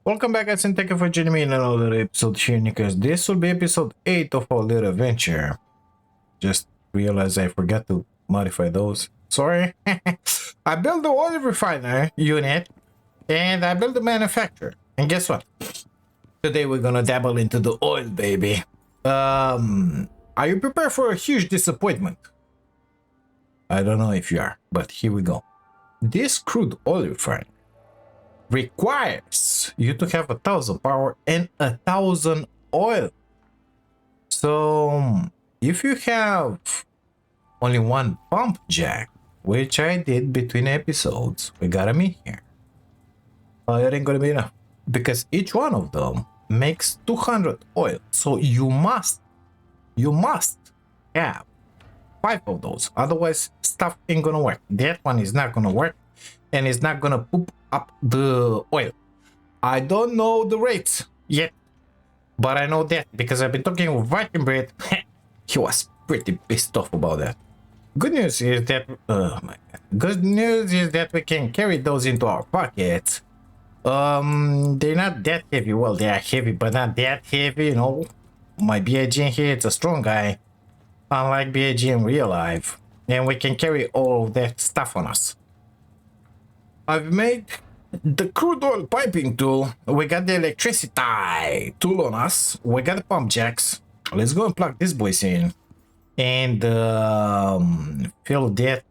Welcome back, guys, and thank you for joining me in another episode here, because this will be episode 8 of our little adventure. Just realized I forgot to modify those. Sorry. I built the oil refiner unit, and I built the manufacturer. And guess what? Today we're gonna dabble into the oil, baby. Are you prepared for a huge disappointment? I don't know if you are, but here we go. This crude oil refinery requires you to have 1,000 power and 1,000 oil. So if you have only one pump jack, which I did between episodes, we got a me here. It ain't gonna be enough, because each one of them makes 200 oil. So you must have 5 of those, otherwise stuff ain't gonna work. That one is not gonna work, and it's not gonna poop up the oil. I don't know the rates yet, but I know that because I've been talking with Viking Bread. He was pretty pissed off about that. Good news is that we can carry those into our pockets. They're not that heavy. Well, they are heavy, but not that heavy, you know. My BIG in here, it's a strong guy, unlike BIG in real life, and we can carry all of that stuff on us. I've made the crude oil piping tool. We got the electricity tool on us. We got the pump jacks. Let's go and plug these boys in and fill that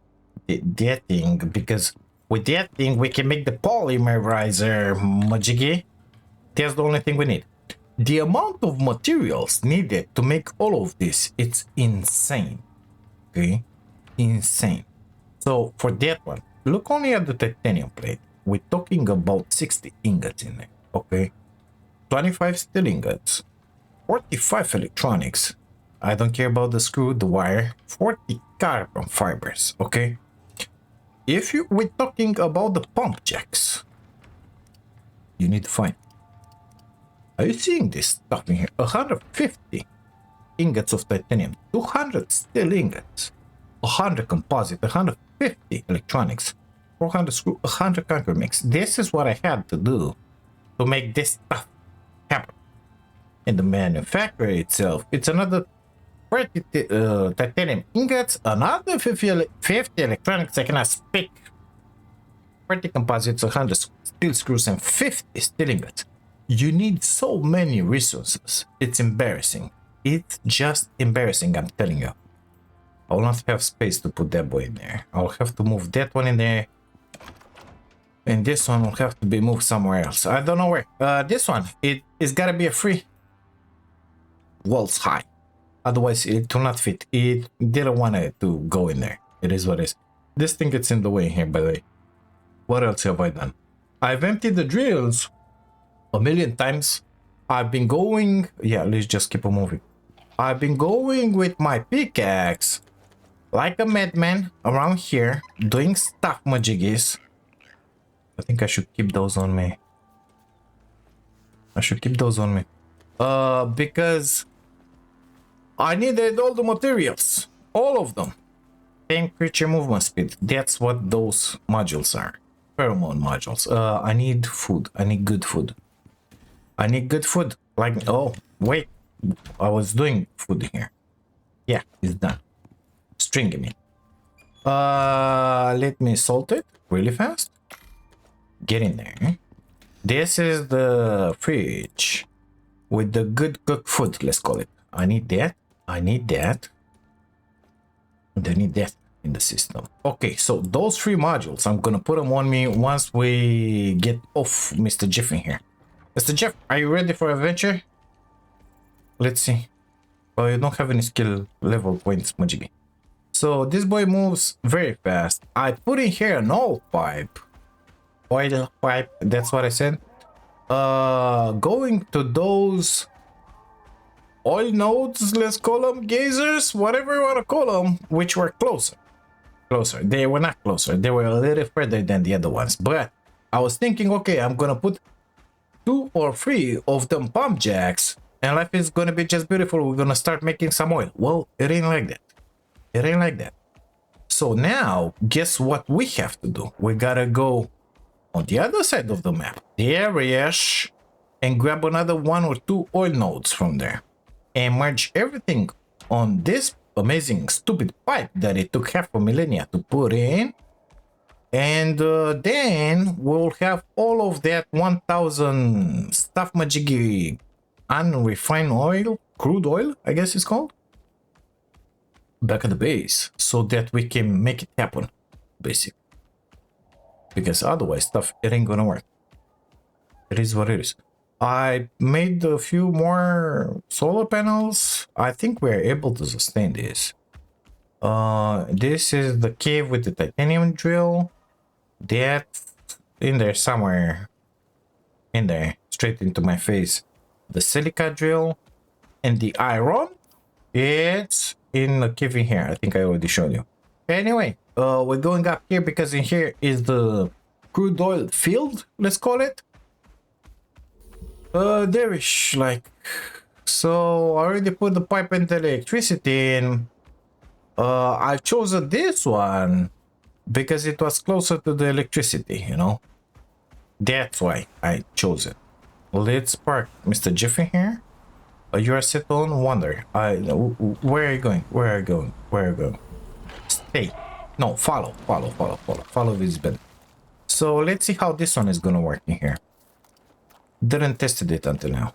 thing, because with that thing we can make the polymerizer majiggy. That's the only thing we need. The amount of materials needed to make all of this, it's insane. Okay, insane. So for that one, look only at the titanium plate. We're talking about 60 ingots in there, okay? 25 steel ingots, 45 electronics. I don't care about the screw, the wire, 40 carbon fibers, okay? We're talking about the pump jacks, you need to find. Are you seeing this stuff in here? 150 ingots of titanium, 200 steel ingots, 100 composite, 150 electronics, 400 screw, 100 concrete mix. This is what I had to do to make this stuff happen. And the manufacturer itself, it's another 30 titanium ingots, another 50 electronics. I cannot speak. 30 composites, 100 steel screws, and 50 steel ingots. You need so many resources. It's embarrassing. It's just embarrassing, I'm telling you. I will not have space to put that boy in there. I'll have to move that one in there. And this one will have to be moved somewhere else. I don't know where. This one, it's gotta be a free walls high. Otherwise, it will not fit. It didn't want it to go in there. It is what it is. This thing gets in the way here, by the way. What else have I done? I've emptied the drills a million times. I've been going... Yeah, let's just keep on moving. I've been going with my pickaxe like a madman around here, doing stuff, majiggies. I think I should keep those on me. Because I needed all the materials. All of them. 10 creature movement speed. That's what those modules are. Pheromone modules. I need food. I need good food. Like, oh, wait. I was doing food here. Yeah, it's done. Stringing me. Let me salt it really fast. Get in there. This is the fridge with the good cooked food, let's call it. I need that. And I need that in the system. Okay, so those 3 modules, I'm gonna put them on me once we get off Mr. Jeff in here. Mr. Jeff, are you ready for adventure? Let's see. Oh, you don't have any skill level points, Majigi. So this boy moves very fast. I put in here an oil pipe, that's what I said. Going to those oil nodes, let's call them geysers, whatever you want to call them, which were closer. They were not closer, they were a little further than the other ones, but I was thinking, okay, I'm gonna put 2 or 3 of them pump jacks and life is gonna be just beautiful. We're gonna start making some oil. Well, it ain't like that. So now guess what we have to do? We gotta go on the other side of the map. There is and grab another 1 or 2 oil nodes from there and merge everything on this amazing stupid pipe that it took half a millennia to put in. And then we'll have all of that 1000 stuff majiggy unrefined oil, crude oil, I guess it's called, back at the base so that we can make it happen, basically. Because otherwise stuff, it ain't gonna work. It is what it is. I made a few more solar panels. I think we're able to sustain this. This is the cave with the titanium drill. That's in there somewhere. In there, straight into my face. The silica drill and the iron. It's in the cave in here. I think I already showed you. Anyway, we're going up here because in here is the crude oil field, let's call it. There is like, so I already put the pipe and the electricity in. I chose this one because it was closer to the electricity, you know. That's why I chose it. Let's park Mr. Jiffy here. You are set on wonder. Where are you going? Where are you going? Where are you going? Stay. No, follow this bed. So let's see how this one is gonna work in here. Didn't tested it until now.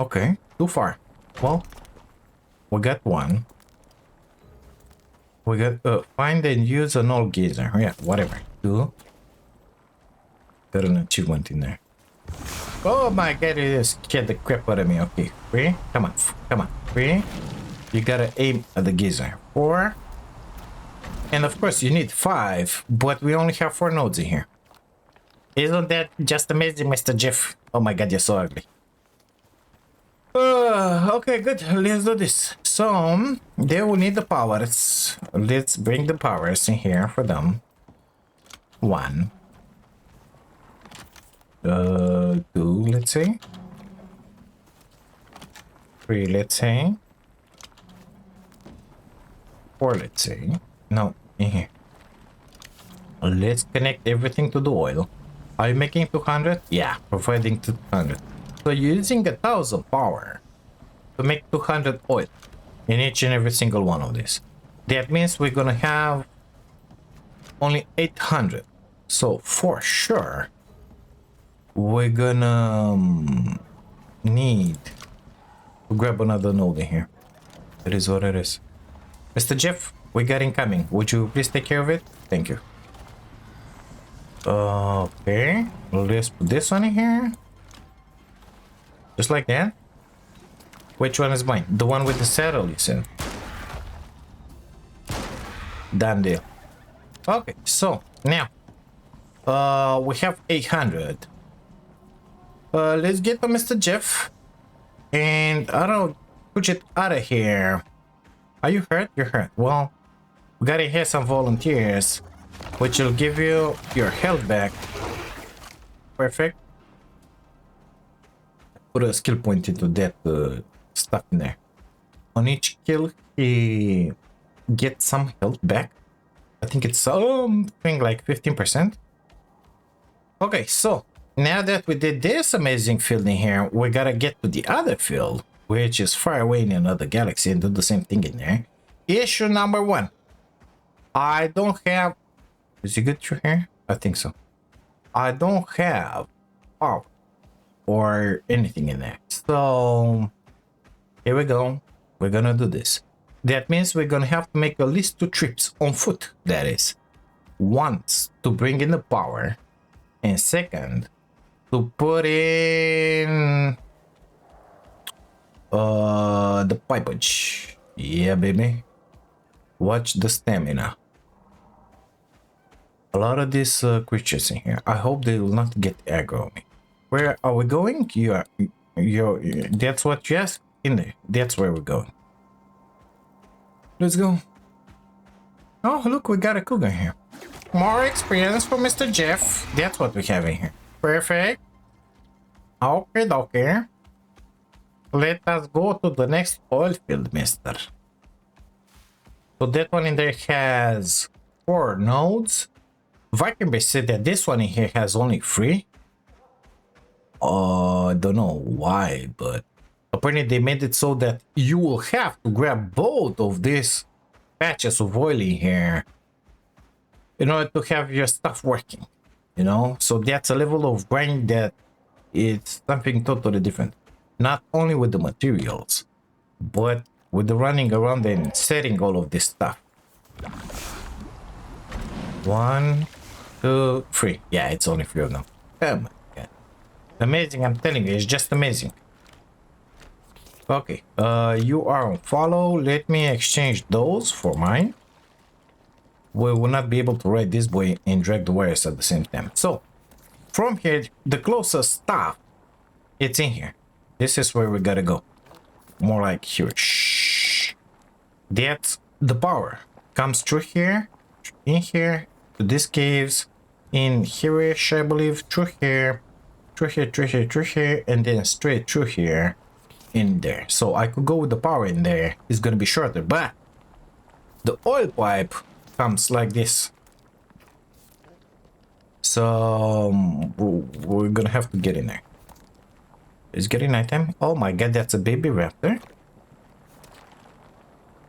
Okay, too far. Well, we got one. We got find and use an old geyser. Yeah, whatever. Do. Got an achievement in there. Oh my god, it scared the crap out of me. Okay, 3. Come on, come on. 3. You gotta aim at the geyser. 4. And of course you need 5, but we only have 4 nodes in here. Isn't that just amazing, Mr. Jeff? Oh my god, you're so ugly. Okay, good. Let's do this. So, they will need the powers. Let's bring the powers in here for them. 1. 2, let's say. 3, let's say. 4, let's say. No, in here. Let's connect everything to the oil. Are you making 200? Yeah, providing 200. So you're using 1000 power to make 200 oil in each and every single one of these. That means we're gonna have only 800. So for sure, we're gonna need to grab another node in here. It is what it is. Mr. Jeff, we got incoming. Would you please take care of it? Thank you. Okay, let's put this one in here. Just like that. Which one is mine? The one with the saddle, you said. Done deal. Okay, so now we have 800. Let's get to Mr. Jeff. And I don't push it out of here. Are you hurt? You're hurt. Well, we gotta have some volunteers, which will give you your health back. Perfect. Put a skill point into that stuff in there. On each kill, he gets some health back. I think it's something like 15%. Okay, so now that we did this amazing field in here, we gotta get to the other field, which is far away in another galaxy, and do the same thing in there. Issue number 1. I don't have... Is it good through here? I think so. I don't have power or anything in there. So here we go. We're gonna do this. That means we're gonna have to make at least 2 trips on foot. That is, once to bring in the power, and second to put in the pipage. Yeah, baby. Watch the stamina. A lot of these creatures in here. I hope they will not get aggro on me. Where are we going? That's what you asked? In there. That's where we're going. Let's go. Oh, look, we got a cougar here. More experience for Mr. Jeff. That's what we have in here. Perfect. Okay, okay. Let us go to the next oil field, mister. So that one in there has 4 nodes. Viking said that this one in here has only 3. I don't know why, but apparently they made it so that you will have to grab both of these patches of oil in here in order to have your stuff working, you know? So that's a level of grind that it's something totally different. Not only with the materials, but with the running around and setting all of this stuff. 1, 2, 3. Yeah, it's only 3 of them. Oh my god. Amazing, I'm telling you, it's just amazing. Okay, you are on follow. Let me exchange those for mine. We will not be able to ride this boy and drag the wires at the same time. So, from here, the closest stop, it's in here. This is where we gotta go. More like here. Shh. That's the power. Comes through here, in here, to these caves, in here-ish, I believe, through here, through here, through here, through here, and then straight through here, in there. So I could go with the power in there. It's gonna be shorter, but the oil pipe comes like this. So we're gonna have to get in there. It's getting nighttime. Oh my god, that's a baby raptor.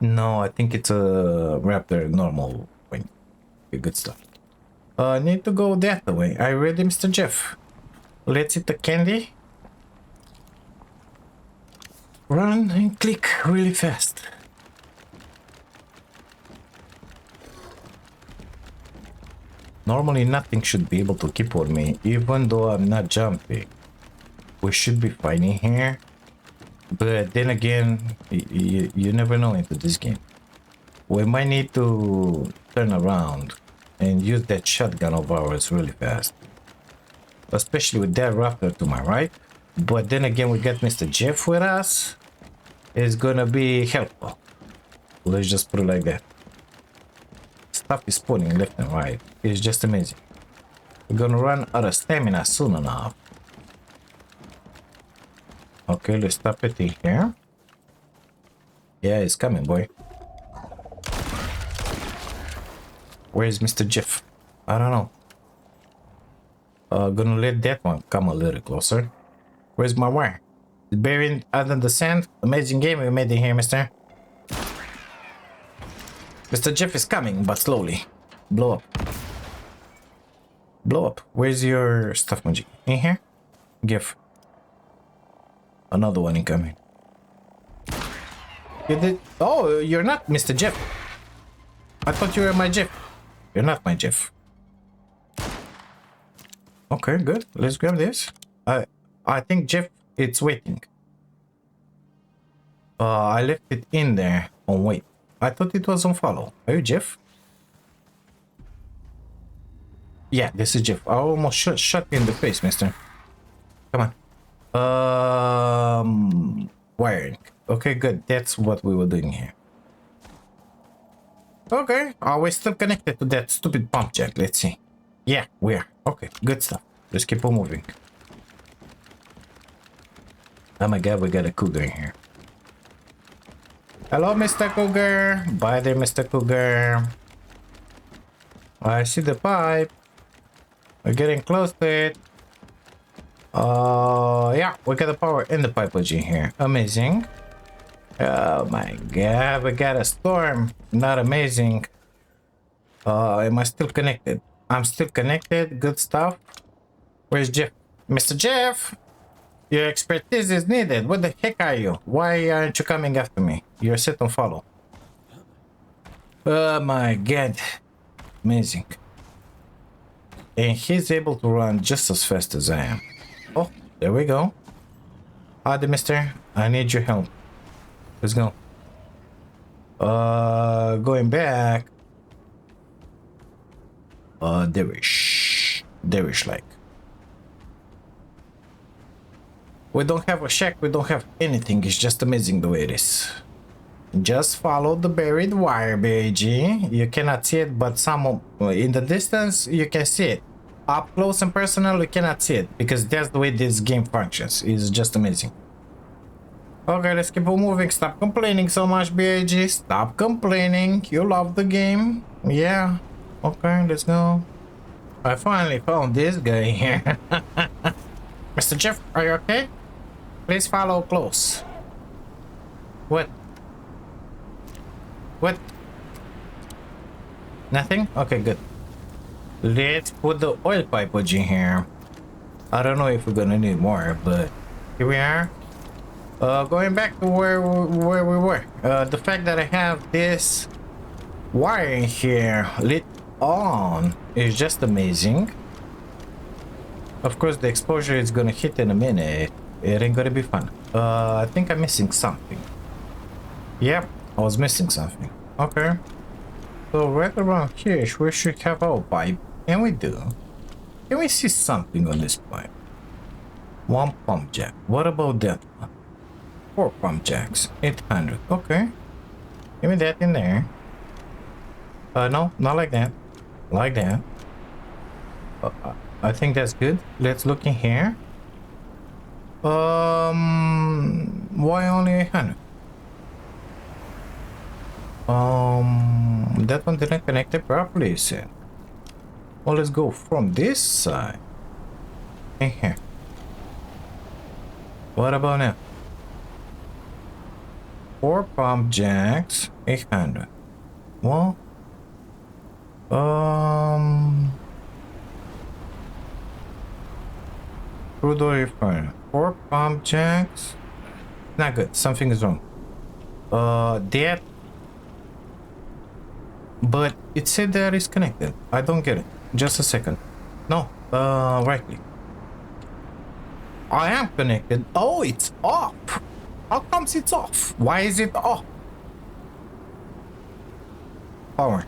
No, I think it's a raptor normal wing. Okay, good stuff. I need to go that way. Are you ready, Mr. Jeff? Let's eat the candy. Run and click really fast. Normally nothing should be able to keep on me, even though I'm not jumping. We should be fine in here. But then again, you never know into this game. We might need to turn around and use that shotgun of ours really fast. Especially with that raptor to my right. But then again, we got Mr. Jeff with us. It's gonna be helpful. Let's just put it like that. Stuff is spawning left and right. It's just amazing. We're gonna run out of stamina soon enough. Okay, let's stop it in here. Yeah, it's coming, boy. Where is Mr. Jeff? I don't know. Gonna let that one come a little closer. Where's my wire? It's buried under the sand. Amazing game we made in here, mister. Mr. Jeff is coming, but slowly. Blow up. Blow up. Where's your stuff, magic? In here? Give. Another one incoming. You did? Oh, you're not Mr. Jeff. I thought you were my Jeff. You're not my Jeff. Okay, good. Let's grab this. I think Jeff, it's waiting. I left it in there on wait. I thought it was on follow. Are you Jeff? Yeah, this is Jeff. I almost shot you in the face, mister. Come on. Wiring. Okay, good. That's what we were doing here. Okay, are we still connected to that stupid pump jack? Let's see. Yeah, we are. Okay, good stuff. Let's keep on moving. Oh my god, we got a cougar in here. Hello, Mr. Cougar. Bye there, Mr. Cougar. I see the pipe. We're getting close to it. Yeah, we got the power in the pipe in here. Amazing. Oh my god, we got a storm. Not amazing. Am I still connected? I'm still connected. Good stuff. Where's Jeff? Mr. Jeff? Your expertise is needed. What the heck are you? Why aren't you coming after me? You're set on follow. Oh my god. Amazing. And he's able to run just as fast as I am. Oh, there we go. Howdy, mister. I need your help. Let's go. Going back. There is like. We don't have a shack, we don't have anything. It's just amazing the way it is. Just follow the buried wire, BG. You cannot see it, but some in the distance you can see it. Up close and personal, you cannot see it because that's the way this game functions. It's just amazing. Okay, let's keep on moving. Stop complaining so much, BG. Stop complaining. You love the game. Yeah. Okay, let's go. I finally found this guy here. Mr. Jeff, are you okay? Please follow close. What? What? Nothing? Okay, good. Let's put the oil pipe in here. I don't know if we're gonna need more, but here we are. Going back to where we were. The fact that I have this wire in here lit on is just amazing. Of course, the exposure is gonna hit in a minute. It ain't gonna be fun. I think I'm missing something. Yep, I was missing something. Okay. So right around here, we should have our pipe. And we do. Can we see something on this pipe? One pump jack. What about that one? 4 pump jacks. 800. Okay. Give me that in there. No, not like that. Like that. I think that's good. Let's look in here. Why only 800? That one didn't connect it properly, you said. Well, let's go from this side. In here. What about now? 4 pump jacks, 800. Well, crude oil refinery. 4 pump jacks. Not good. Something is wrong. That. But it said that it's connected. I don't get it. Just a second. No. Right click. I am connected. Oh, it's off. How comes it's off? Why is it off? Power.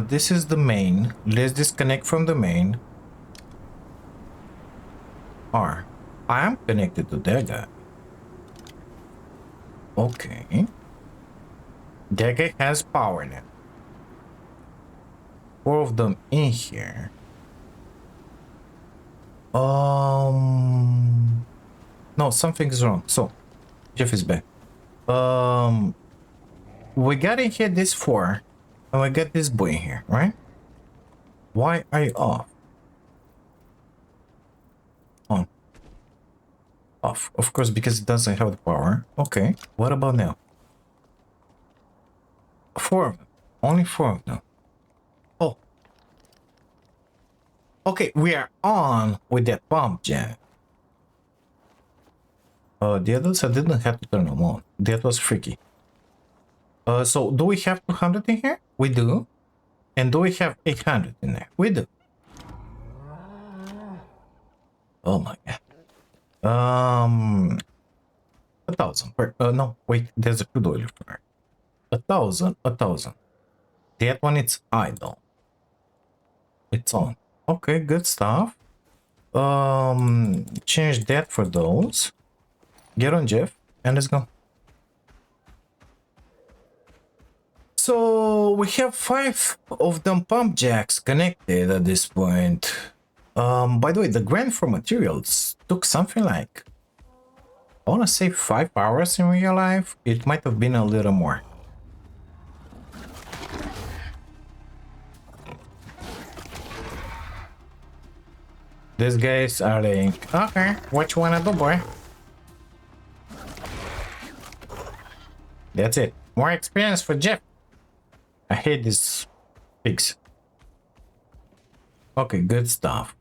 This is the main. Let's disconnect from the main. R. I am connected to that guy. Okay. That guy has power now. 4 of them in here. No, something's wrong. So, Jeff is back. We got in here this 4, and we got this boy in here, right? Why are you off? On. Off. Of course, because it doesn't have the power. Okay. What about now? 4 of them. Only 4 of them. Oh. Okay, we are on with that pump jack. The others I didn't have to turn them on. That was freaky. So do we have 200 in here? We do. And do we have 800 in there? We do. Oh my god. 1,000 per, no, wait, there's a crude oil for 1,000. That one it's idle. It's on. Okay, good stuff. Change that for those. Get on Jeff and let's go. So we have 5 of them pump jacks connected at this point. By the way, the grind for materials took something like, I want to say 5 hours in real life. It might have been a little more. These guys are like, okay, what you wanna do, boy? That's it. More experience for Jeff. I hate these pigs. Okay, good stuff.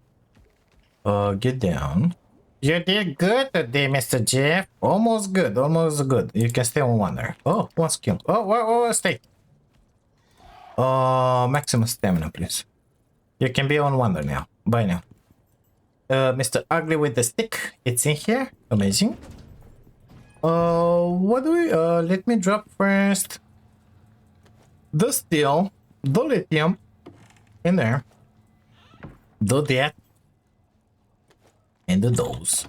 Get down. You did good today, Mr. Jeff. Almost good, almost good. You can stay on 1 there. Oh, 1 skill. Oh, stay. Maximum stamina, please. You can be on 1 there now. Bye now. Mr. Ugly with the stick. It's in here. Amazing. What do we, let me drop first the steel, the lithium in there, the that, and the those,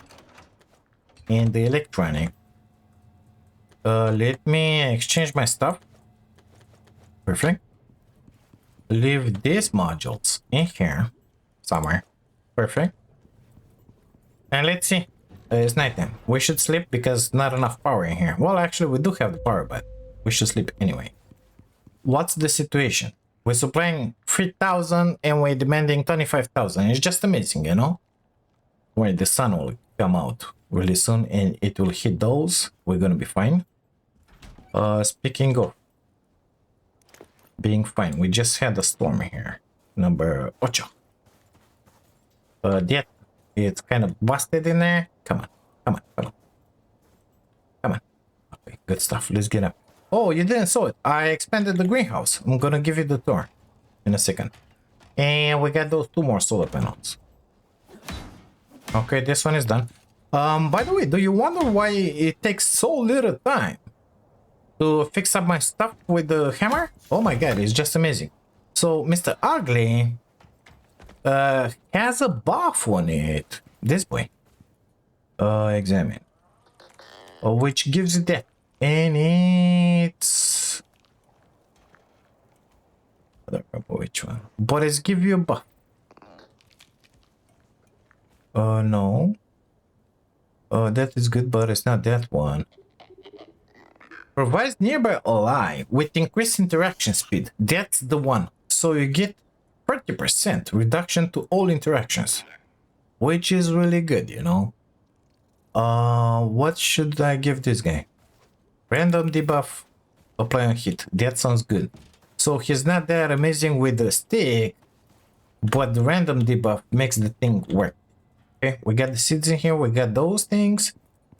and the electronic. Let me exchange my stuff. Perfect. Leave these modules in here somewhere. Perfect. And let's see. It's nighttime. We should sleep because not enough power in here. Well, actually, we do have the power, but we should sleep anyway. What's the situation? We're supplying 3,000 and we're demanding 25,000. It's just amazing, you know? Where the sun will come out really soon and it will hit those, we're gonna be fine. Speaking of being fine, we just had a storm here. Number 8. Yeah, it's kind of busted in there. Come on, come on, come on. Come on. Okay, good stuff. Let's get up. Oh, you didn't saw it. I expanded the greenhouse. I'm gonna give you the tour in a second. And we got those 2 more solar panels. Okay, this one is done. By the way, do you wonder why it takes so little time to fix up my stuff with the hammer? Oh my god, it's just amazing. So Mr. Ugly has a buff on it. This way. Examine. Which gives you that. And it's... I don't remember which one. But it's give you a buff. No. That is good, but it's not that one. Provides nearby ally with increased interaction speed. That's the one. So you get 30% reduction to all interactions. Which is really good, you know. What should I give this guy? Random debuff, apply on hit. That sounds good. So he's not that amazing with the stick, but the random debuff makes the thing work. Okay, we got the seeds in here. We got those things.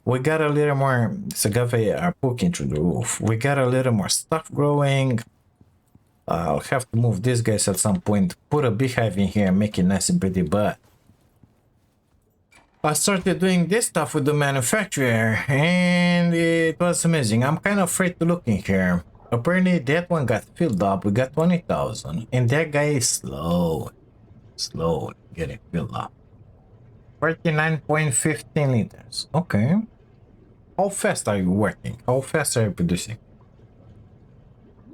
We got a little more Sagave are poking through the roof. We got a little more stuff growing. I'll have to move these guys at some point. Put a beehive in here, make it nice and pretty, but I started doing this stuff with the manufacturer and it was amazing. I'm kind of afraid to look in here. Apparently that one got filled up. We got 20,000 and that guy is slow getting filled up. 39.15 liters. Okay. How fast are you working? How fast are you producing?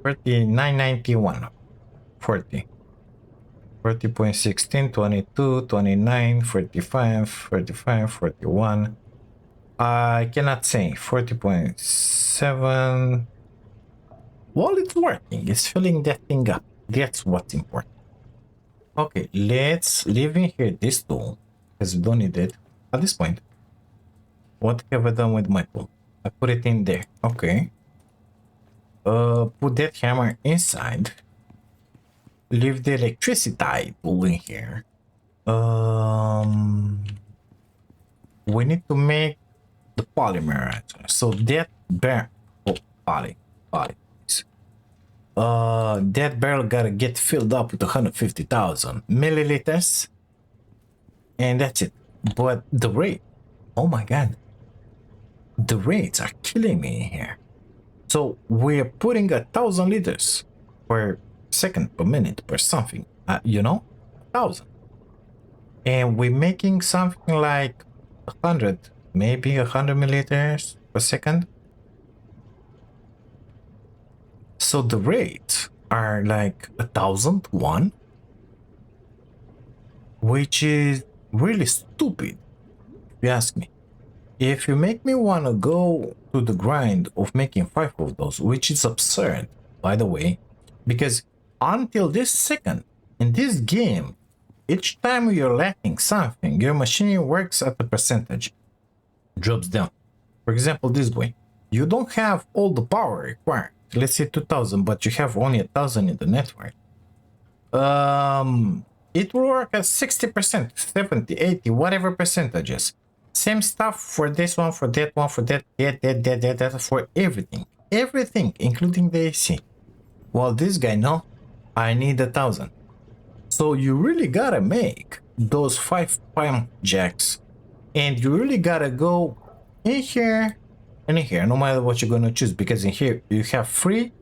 39.91. 40. 40.16, 22, 29, 45, 45, 41. I cannot say. 40.7. Well, it's working. It's filling that thing up. That's what's important. Okay, let's leave in here this tool, because we don't need it at this point. What have I done with my tool? I put it in there. Okay. Put that hammer inside. Leave the electricity tool in here. We need to make the polymer. So that barrel, that barrel gotta get filled up with 150,000 milliliters, and that's it. But the rate, oh my god, the rates are killing me in here. So we're putting 1,000 liters per second per minute per something, you know, 1,000, and we're making something like 100, maybe 100 milliliters per second. So the rates are like 1,001, which is really stupid if you ask me. If you make me want to go to the grind of making 5 of those, which is absurd, by the way, because until this second in this game, each time you're lacking something, your machine works at a percentage, drops down. For example, this way, you don't have all the power required. Let's say 2,000, but you have only 1,000 in the network. It will work at 60%, 70, 80, whatever percentages. Same stuff for this one, for that one, for that, for everything. Everything, including the AC. Well, this guy, no, I need 1,000. So you really gotta make those 5 pump jacks. And you really gotta go in here and in here, no matter what you're gonna choose. Because in here, you have 3,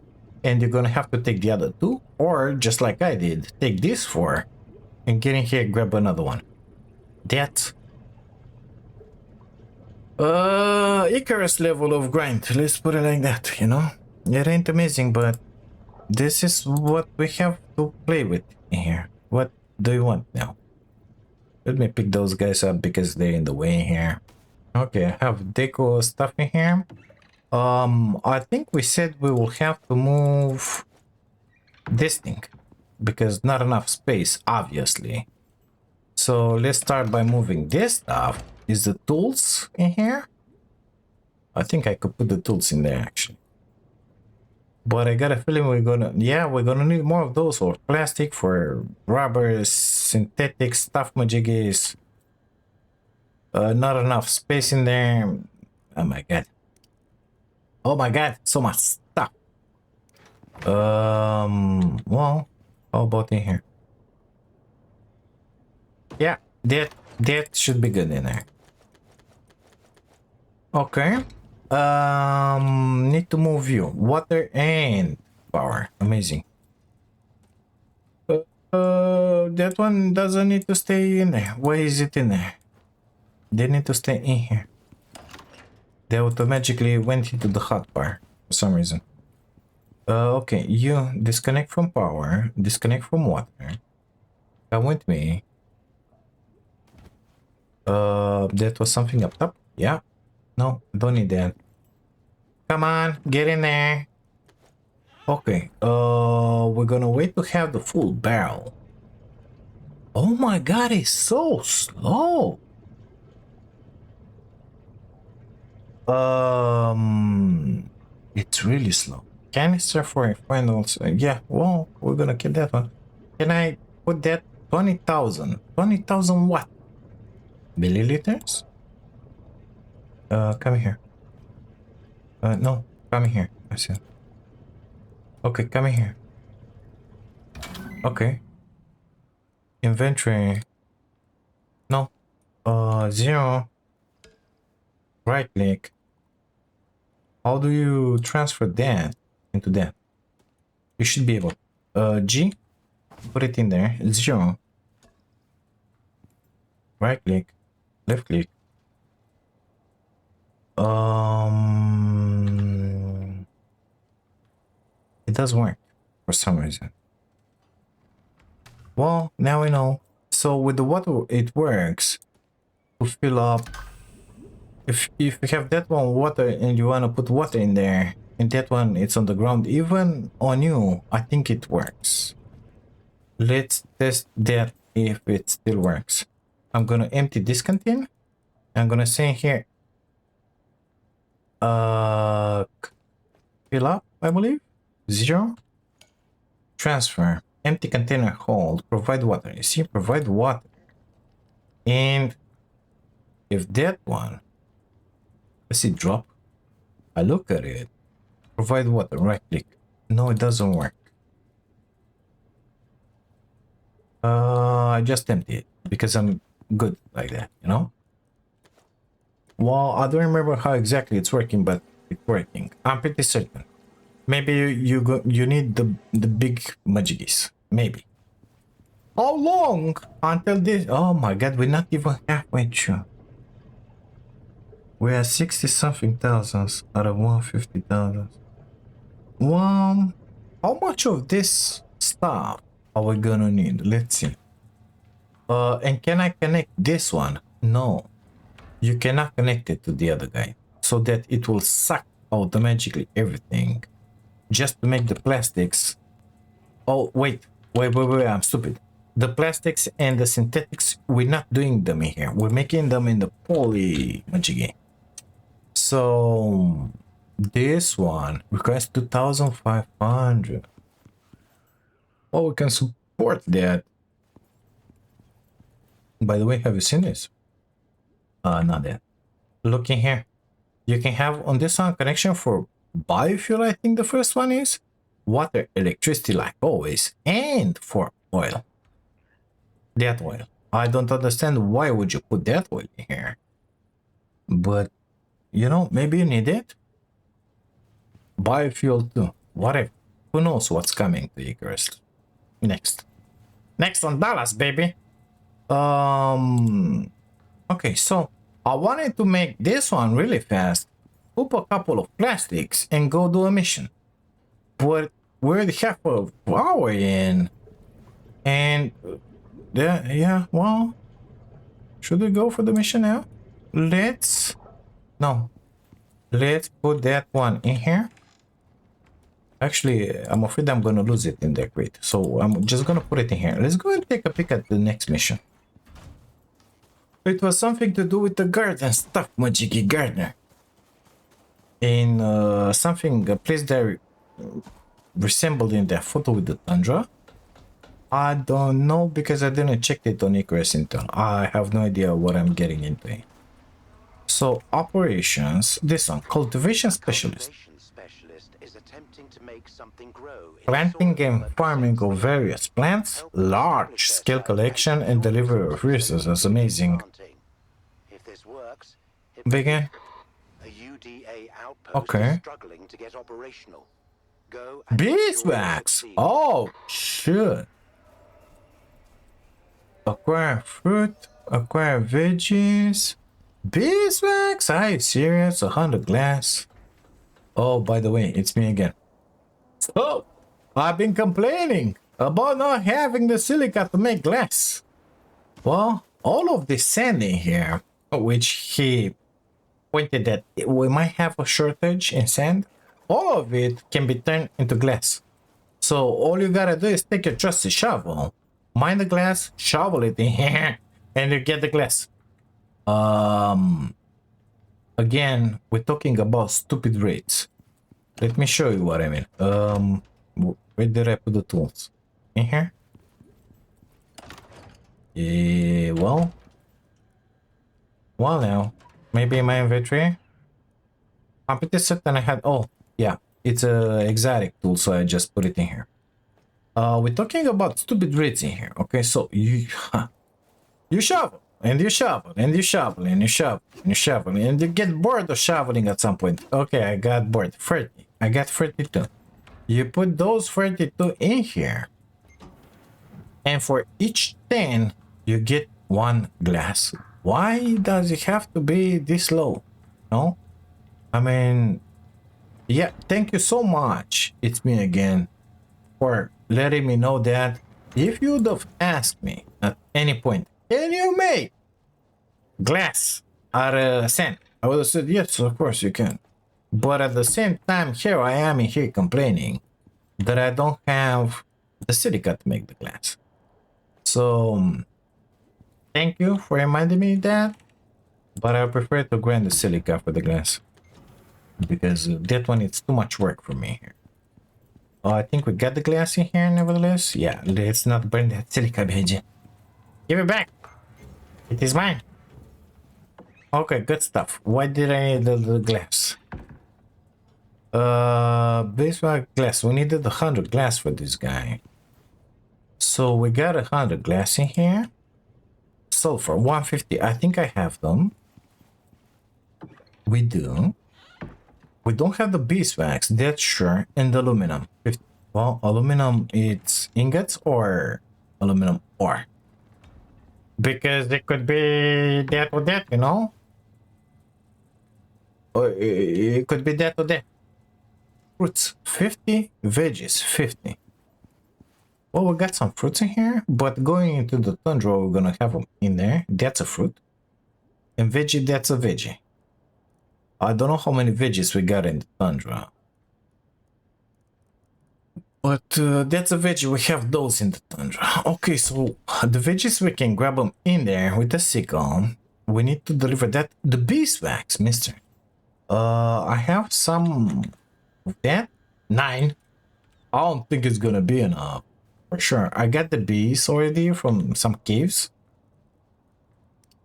and you're gonna have to take the other 2. Or, just like I did, take these 4, and get in here, grab another one. That's Icarus level of grind, let's put it like that, you know? It ain't amazing, but this is what we have to play with in here. What do you want now? Let me pick those guys up because they're in the way here. Okay, I have deco stuff in here. I think we said we will have to move this thing. because not enough space, obviously. So let's start by moving this stuff. Is the tools in here? I think I could put the tools in there actually. But I got a feeling we're gonna need more of those, or plastic for rubber, synthetic stuff majiggies. Not enough space in there. Oh my god. Oh my god, so much stuff. Well, how about in here? Yeah, that should be good in there. Okay. Need to move you. Water and power. Amazing. That one doesn't need to stay in there. Why is it in there? They need to stay in here. They automatically went into the hot bar for some reason. Okay, you disconnect from power, disconnect from water. Come with me. That was something up top. Yeah. No, don't need that. Come on, get in there. Okay, we're gonna wait to have the full barrel. Oh my god, it's so slow. It's really slow. Canister for finals. Yeah, well, we're gonna keep that one. Can I put that 20,000? 20,000 what? Milliliters? Come here. No, come here. I said. Okay, come here. Okay. Inventory. No. 0. Right click. How do you transfer that into that? You should be able. G. Put it in there. 0. Right click. Left click. It doesn't work for some reason. Well, now we know. So with the water, it works to fill up. If you have that one water and you want to put water in there, and that one it's on the ground, even on you, I think it works. Let's test that if it still works. I'm gonna empty this container. I'm gonna say here, fill up, I believe. 0. Transfer. Empty container hold. Provide water. You see, provide water. And if that one, let's see, drop. I look at it. Provide water. Right click. No, it doesn't work. I just empty it because I'm good like that, you know. Well, I don't remember how exactly it's working, but it's working. I'm pretty certain. Maybe you need the big majigis. Maybe. How long until this? Oh my god, we're not even halfway through. We're at 60 something thousands out of 150,000. How much of this stuff are we gonna need? Let's see. And can I connect this one? No, you cannot connect it to the other guy, so that it will suck automatically everything just to make the plastics. Oh, wait, I'm stupid. The plastics and the synthetics, we're not doing them in here. We're making them in the poly majiggy. So this one requires 2,500. Oh, we can support that. By the way, have you seen this? Not that. Look in here. You can have on this one connection for biofuel, I think the first one is. Water, electricity like always, and for oil. That oil. I don't understand why would you put that oil in here. But, you know, maybe you need it. Biofuel too. Whatever. Who knows what's coming to Icarus. Next on Dallas, baby. Okay, so I wanted to make this one really fast. Hoop a couple of plastics and go do a mission. But we're the half of hour in. And yeah, well, should we go for the mission now? Let's put that one in here. Actually, I'm afraid I'm gonna lose it in the crate. So I'm just gonna put it in here. Let's go and take a peek at the next mission. It was something to do with the garden stuff, Majiki Gardener. In something, a place that resembled in that photo with the tundra. I don't know because I didn't check it on Icarus Intel. I have no idea what I'm getting into. So operations, this one, cultivation specialist. Is attempting to make something grow in Planting soil and that farming protects of various plants, help large establish their scale site and collection and store delivery of resources resources. they That's need for amazing. planting. If this works, it Begin. a UDA outpost is Okay. struggling to get operational. Go and ensure it Beeswax. succeeds. Oh, shit. Acquire fruit, acquire veggies. Beeswax? Are you serious? 100 glass. Oh, by the way, it's me again. So, I've been complaining about not having the silica to make glass. Well, all of this sand in here, which he pointed that we might have a shortage in sand, all of it can be turned into glass. So all you gotta do is take your trusty shovel, mine the glass, shovel it in here, and you get the glass. Again, we're talking about stupid rates. Let me show you what I mean. Where did I put the tools? In here? Yeah, well now, maybe in my inventory. I'm pretty certain I had, oh, yeah, it's a exotic tool, so I just put it in here. We're talking about stupid rates in here. Okay, so you you shovel and you shovel and you shovel and you shovel and you shovel and you get bored of shoveling at some point. Okay, I got bored. 30. I got 32. You put those 32 in here, and for each 10, you get one glass. Why does it have to be this low? No, I mean, yeah, thank you so much. It's me again for letting me know that if you'd have asked me at any point, can you make glass out of sand? I would have said, yes, of course you can. But at the same time, here I am in here complaining that I don't have the silica to make the glass. So, thank you for reminding me of that. But I prefer to grind the silica for the glass. Because that one, it's too much work for me here. Oh, I think we got the glass in here, nevertheless. Yeah, let's not burn that silica, bitch. Give it back. It is mine. Okay, good stuff. Why did I need the glass? Beeswax glass. We needed 100 glass for this guy. So we got 100 glass in here. Sulfur, 150. I think I have them. We do. We don't have the beeswax, that's sure. And the aluminum. Well, aluminum, it's ingots or aluminum ore. Because it could be that or that, you know? Or it could be that or that. Fruits, 50. Veggies, 50. Well, we got some fruits in here, but going into the tundra, we're gonna have them in there. That's a fruit. And veggie, that's a veggie. I don't know how many veggies we got in the tundra. But that's a veggie, we have those in the tundra. Okay, so the veggies, we can grab them in there with the sickle. We need to deliver that. The beeswax, mister. I have some of that. 9. I don't think it's gonna be enough. For sure. I got the bees already from some caves.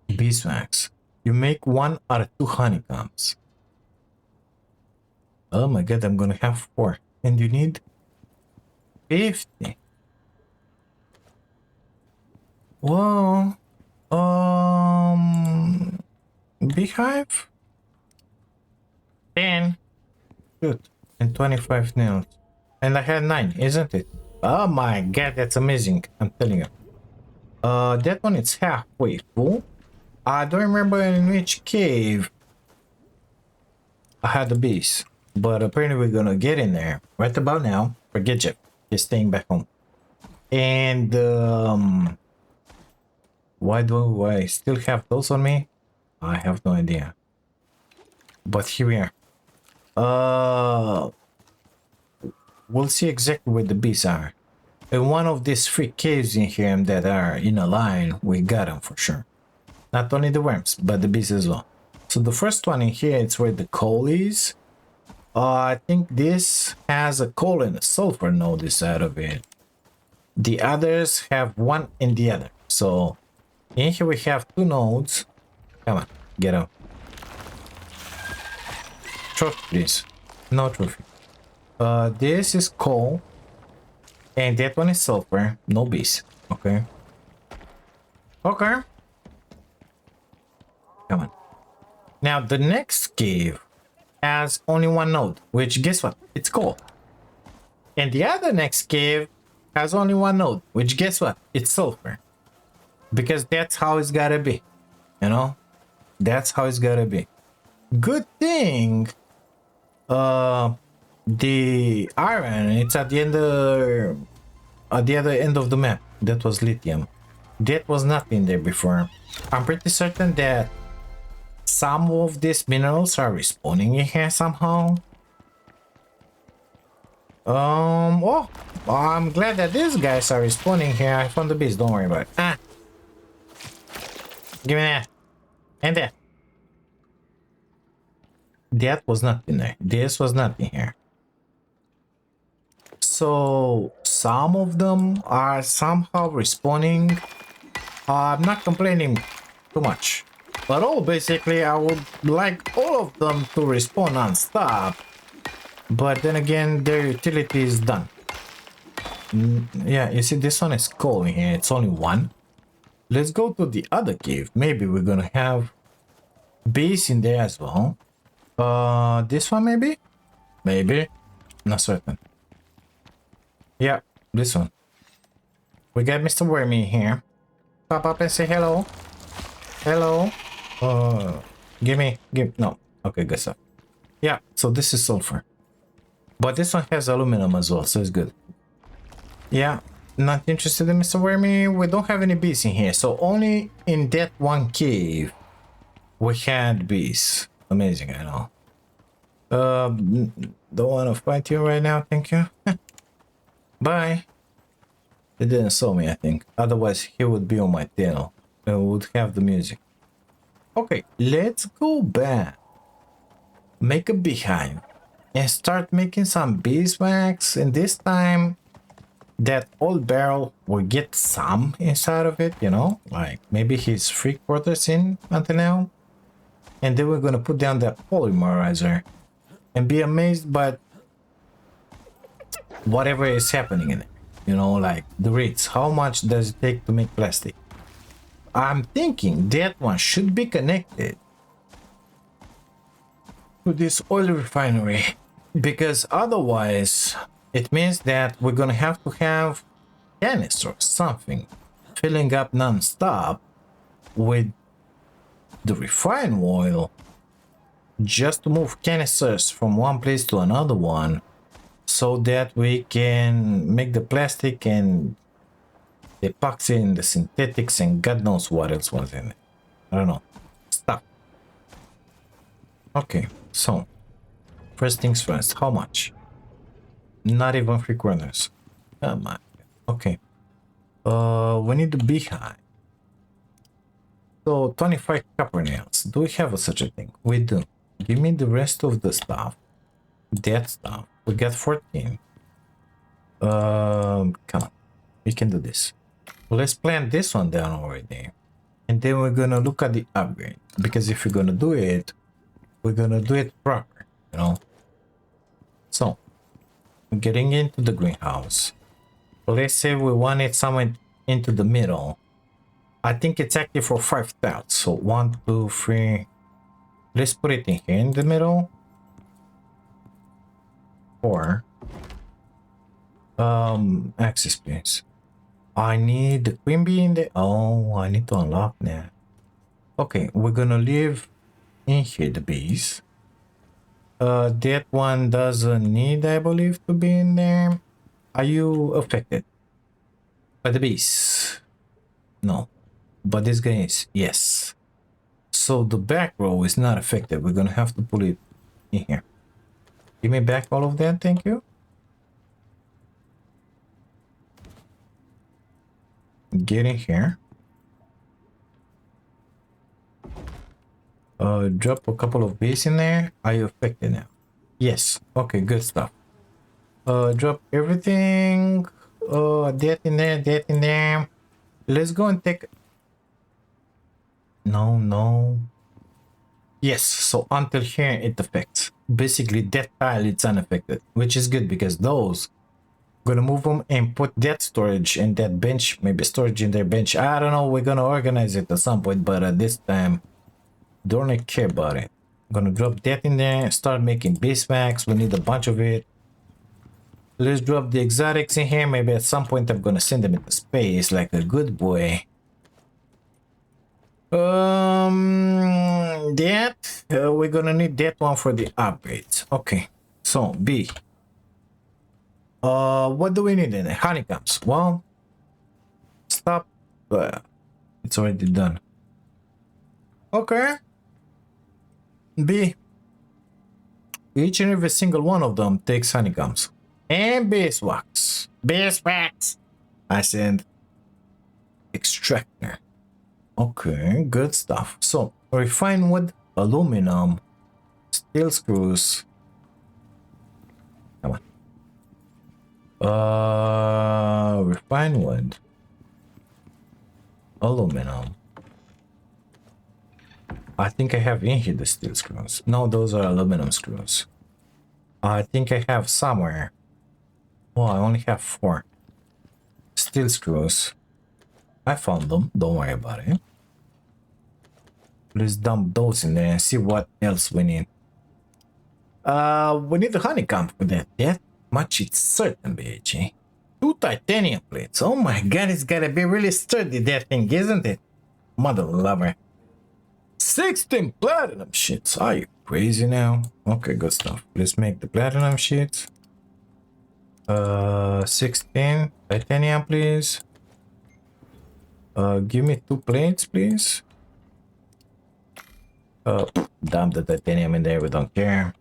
Beeswax. You make 1 out of 2 honeycombs. Oh my god, I'm gonna have 4. And you need 50. Well, beehive? 10. Good. And 25 nails. And I had 9, isn't it? Oh my god, that's amazing. I'm telling you. That one is halfway full. I don't remember in which cave I had the bees. But apparently we're gonna get in there right about now. Forget Jeff. He's staying back home. And why do I still have those on me? I have no idea. But here we are. we'll see exactly where the bees are. In one of these 3 caves in here that are in a line, we got them for sure. Not only the worms, but the bees as well. So the first one in here, it's where the coal is. I think this has a coal and a sulfur node inside of it. The others have one and the other. So in here we have 2 nodes. Come on, get out. Trophy, please. No trophy. This is coal. And that one is sulfur. No bees. Okay. Okay. Come on. Now the next cave has only 1 node, which guess what? It's coal. And the other next cave has only 1 node, which guess what? It's sulfur. Because that's how it's gotta be. You know? That's how it's gotta be. Good thing the iron, it's at the end at the other end of the map. That was lithium. That was not in there before. I'm pretty certain that some of these minerals are respawning in here somehow. Oh, I'm glad that these guys are respawning here. I found the beast, don't worry about it. Ah, give me that. And that. That was not in there. This was not in here. So some of them are somehow respawning. I'm not complaining too much. But all basically I would like all of them to respawn non-stop. But then again their utility is done. Yeah, you see this one is coal in here. It's only 1. Let's go to the other cave. Maybe we're gonna have bees in there as well. This one maybe? Maybe. Not certain. Yeah, this one. We got Mr. Wormy here. Pop up and say hello. Hello. No. Okay, good stuff. Yeah, so this is sulfur. But this one has aluminum as well, so it's good. Yeah, not interested in Mr. Wormy. We don't have any bees in here, so only in that one cave we had bees. Amazing, I know. Don't want to fight you right now, thank you. Bye. He didn't saw me, I think. Otherwise, he would be on my tail. And would have the music. Okay, let's go back. Make a beehive. And start making some beeswax. And this time, that old barrel will get some inside of it, you know? Like, maybe he's 3/4 in until now. And then we're gonna put down that polymerizer. And be amazed by whatever is happening in it. You know, like the rates. How much does it take to make plastic? I'm thinking that one should be connected to this oil refinery. Because otherwise, it means that we're gonna have to have canister or something filling up non-stop with the refined oil just to move canisters from one place to another one so that we can make the plastic and the epoxy and the synthetics and God knows what else was in it. I don't know. Stuff. Okay, so first things first, how much? Not even 3/4. Come on. Okay. We need the beehive. So 25 copper nails. Do we have such a thing? We do. Give me the rest of the stuff. That stuff. We got 14. Come on. We can do this. Let's plant this one down already. And then we're gonna look at the upgrade. Because if we're gonna do it, we're gonna do it proper, you know. So, getting into the greenhouse. Let's say we want it somewhere into the middle. I think it's active for 5 tiles. So 1, 2, 3. Let's put it in here in the middle. 4. Access please. I need the queen bee in there. Oh, I need to unlock that. Okay, we're gonna leave in here the bees. That one doesn't need, I believe, to be in there. Are you affected by the bees? No. But this guy is. Yes. So the back row is not affected. We're gonna have to pull it in here. Give me back all of that, thank you. Get in here. Drop a couple of bees in there. Are you affected now? Yes. Okay, good stuff. Drop everything. That in there, that in there. Let's go and take... No, no. Yes, so until here it affects. Basically, that tile it's unaffected, which is good because those... Gonna move them and put that storage in that bench. Maybe storage in their bench. I don't know. We're gonna organize it at some point, but at this time, don't really care about it. Gonna drop that in there. Start making beeswax. We need a bunch of it. Let's drop the exotics in here. Maybe at some point I'm gonna send them into space like a good boy. We're gonna need that one for the upgrades. Okay, so B. What do we need in it? Honeycombs. Well, stop. It's already done. Okay. B. Each and every single one of them takes honeycombs. And beeswax. Beeswax. I said extractor. Okay, good stuff. So, refined wood, aluminum, steel screws. Come on. Refined wood, aluminum. I think I have in here the steel screws. No, those are aluminum screws. I think I have somewhere. Oh, I only have 4 steel screws. I found them. Don't worry about it. Let's dump those in there and see what else we need. We need the honeycomb for that. That much it's certain, BG. 2 titanium plates. Oh my god, it's gotta be really sturdy, that thing, isn't it? Mother lover. 16 platinum sheets. Are you crazy now? Okay, good stuff. Let's make the platinum sheets. 16 titanium, please. Give me 2 plates, please. Dump the titanium in there, we don't care.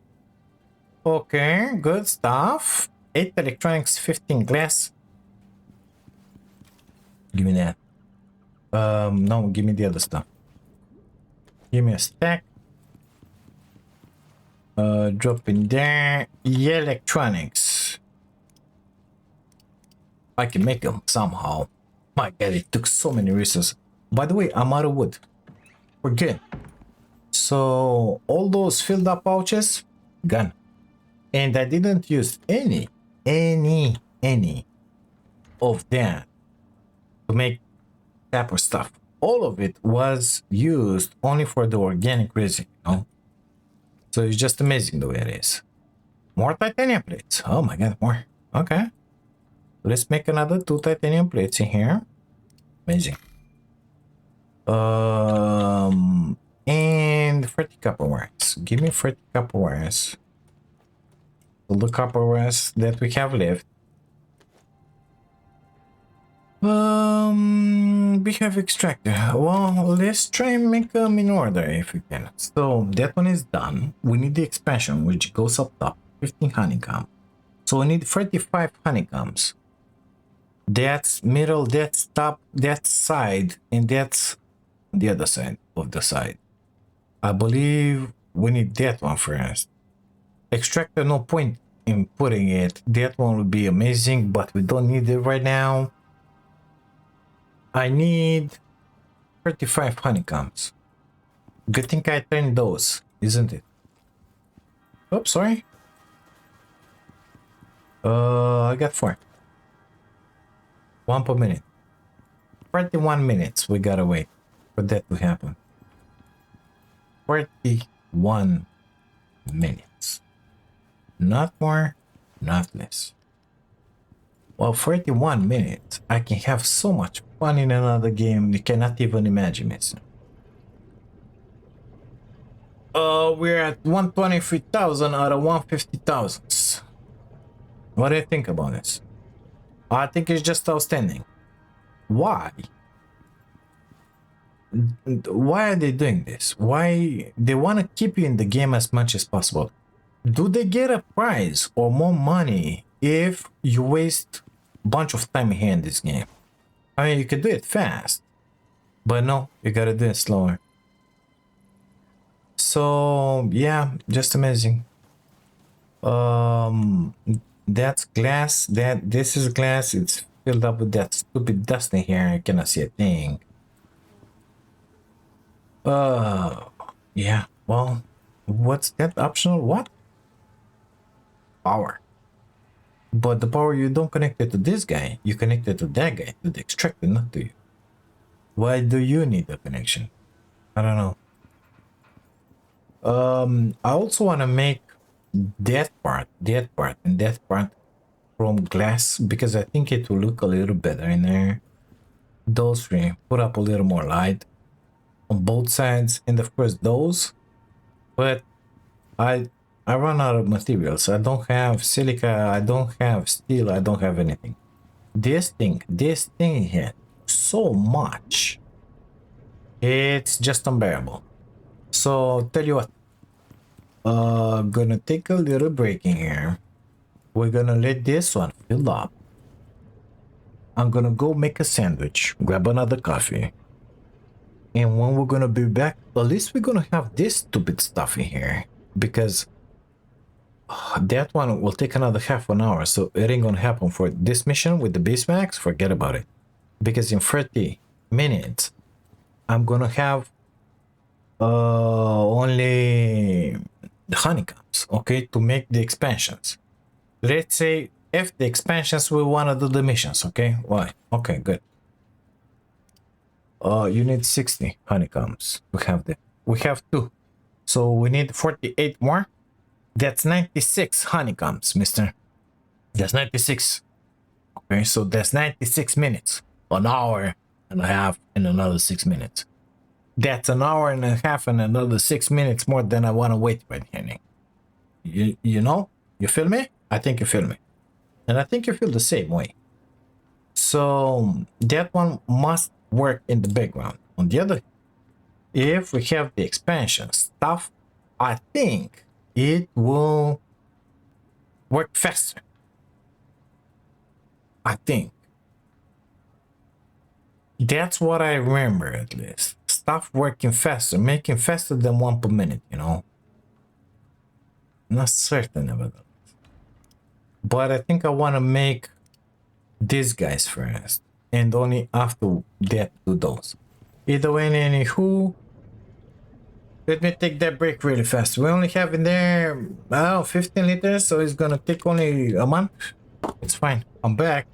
Okay, good stuff. 8 electronics, 15 glass. Give me that. No, give me the other stuff. Give me a stack. Drop in there. Yeah, electronics. I can make them somehow. My god, it took so many resources. By the way, I'm out of wood. We're good. So all those filled up pouches, gone. And I didn't use any of that to make tap or stuff. All of it was used only for the organic resin, you know? So it's just amazing the way it is. More titanium plates. Oh my god, more. Okay. Let's make another 2 titanium plates in here. Amazing. And 30 copper wires. Give me 30 copper wires. All the copper wires that we have left. Beehive extractor. Well, let's try and make them in order if we can. So that one is done. We need the expansion, which goes up top. 15 honeycomb. So we need 35 honeycombs. That's middle, that's top, that's side, and that's the other side of the side. I believe we need that one first. Extractor, no point in putting it. That one would be amazing, but we don't need it right now. I need 35 honeycombs. Good thing I turned those, isn't it? Oops, sorry. I got 4. 1 per minute. 31 minutes we gotta wait for that to happen. 41 minutes. Not more, not less. Well, 41 minutes, I can have so much fun in another game you cannot even imagine it. We're at 123,000 out of 150,000. What do you think about this? I think it's just outstanding. Why? Why are they doing this? Why they want to keep you in the game as much as possible? Do they get a prize or more money if you waste a bunch of time here in this game? I mean, you could do it fast, but no, you gotta do it slower. So yeah, just amazing. Um, that's glass. This is glass. It's filled up with that stupid dust in here. I cannot see a thing. Uh, yeah. Well, what's that optional? What? Power. But the power you don't connect it to this guy. You connect it to that guy, to the extractor, not to you. Why do you need a connection? I don't know. I also want to make and that part from glass because I think it will look a little better in there. Those three, put up a little more light on both sides, and of course those. But I I run out of materials. I don't have silica. I don't have steel. I don't have anything. This thing here, so much. It's just unbearable. So tell you what, gonna take a little break in here. We're gonna let this one fill up. I'm gonna go make a sandwich, grab another coffee, and when we're gonna be back, at least we're gonna have this stupid stuff in here because that one will take another half an hour, so it ain't gonna happen for this mission with the base max. Forget about it, because in 30 minutes I'm gonna have only the honeycombs, okay, to make the expansions. Let's say if the expansions we want to do the missions, okay? Why? Okay, good. You need 60 honeycombs. We have them. We have 2. So we need 48 more. That's 96 honeycombs, mister. That's 96. Okay, so that's 96 minutes. An hour and a half and another 6 minutes. That's an hour and a half and another 6 minutes more than I want to wait right here. You know? You feel me? I think you feel me. And I think you feel the same way. So that one must work in the background. On the other, if we have the expansion stuff, I think it will work faster. I think. That's what I remember at least. Stuff working faster, making faster than 1 per minute, you know. Not certain about that. But I think I want to make these guys first. And only after that do those. Either way, anywho, let me take that break really fast. We only have in there, I don't know, 15 liters, so it's gonna take only a month. It's fine. I'm back.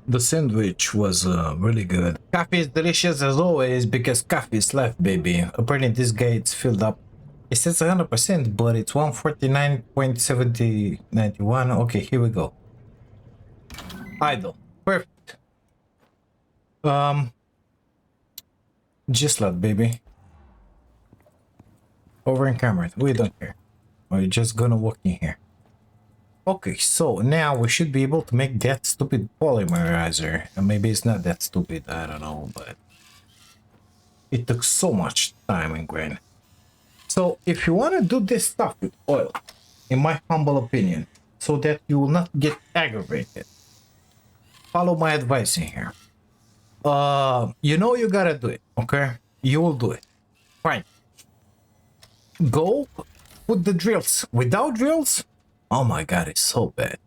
The sandwich was really good. Coffee is delicious as always because coffee is life, baby. Apparently this guy it's filled up. It says 100%, but it's 149.7091. Okay, here we go. Idle. Perfect. Just like baby. Over in camera. We don't care. We're just gonna walk in here. Okay, so now we should be able to make that stupid polymerizer. And maybe it's not that stupid, I don't know, but it took so much time and grain. So if you want to do this stuff with oil, in my humble opinion, so that you will not get aggravated, follow my advice in here. You know you gotta do it, okay? You will do it. Fine. Go put the drills. Without drills, oh my god, it's so bad.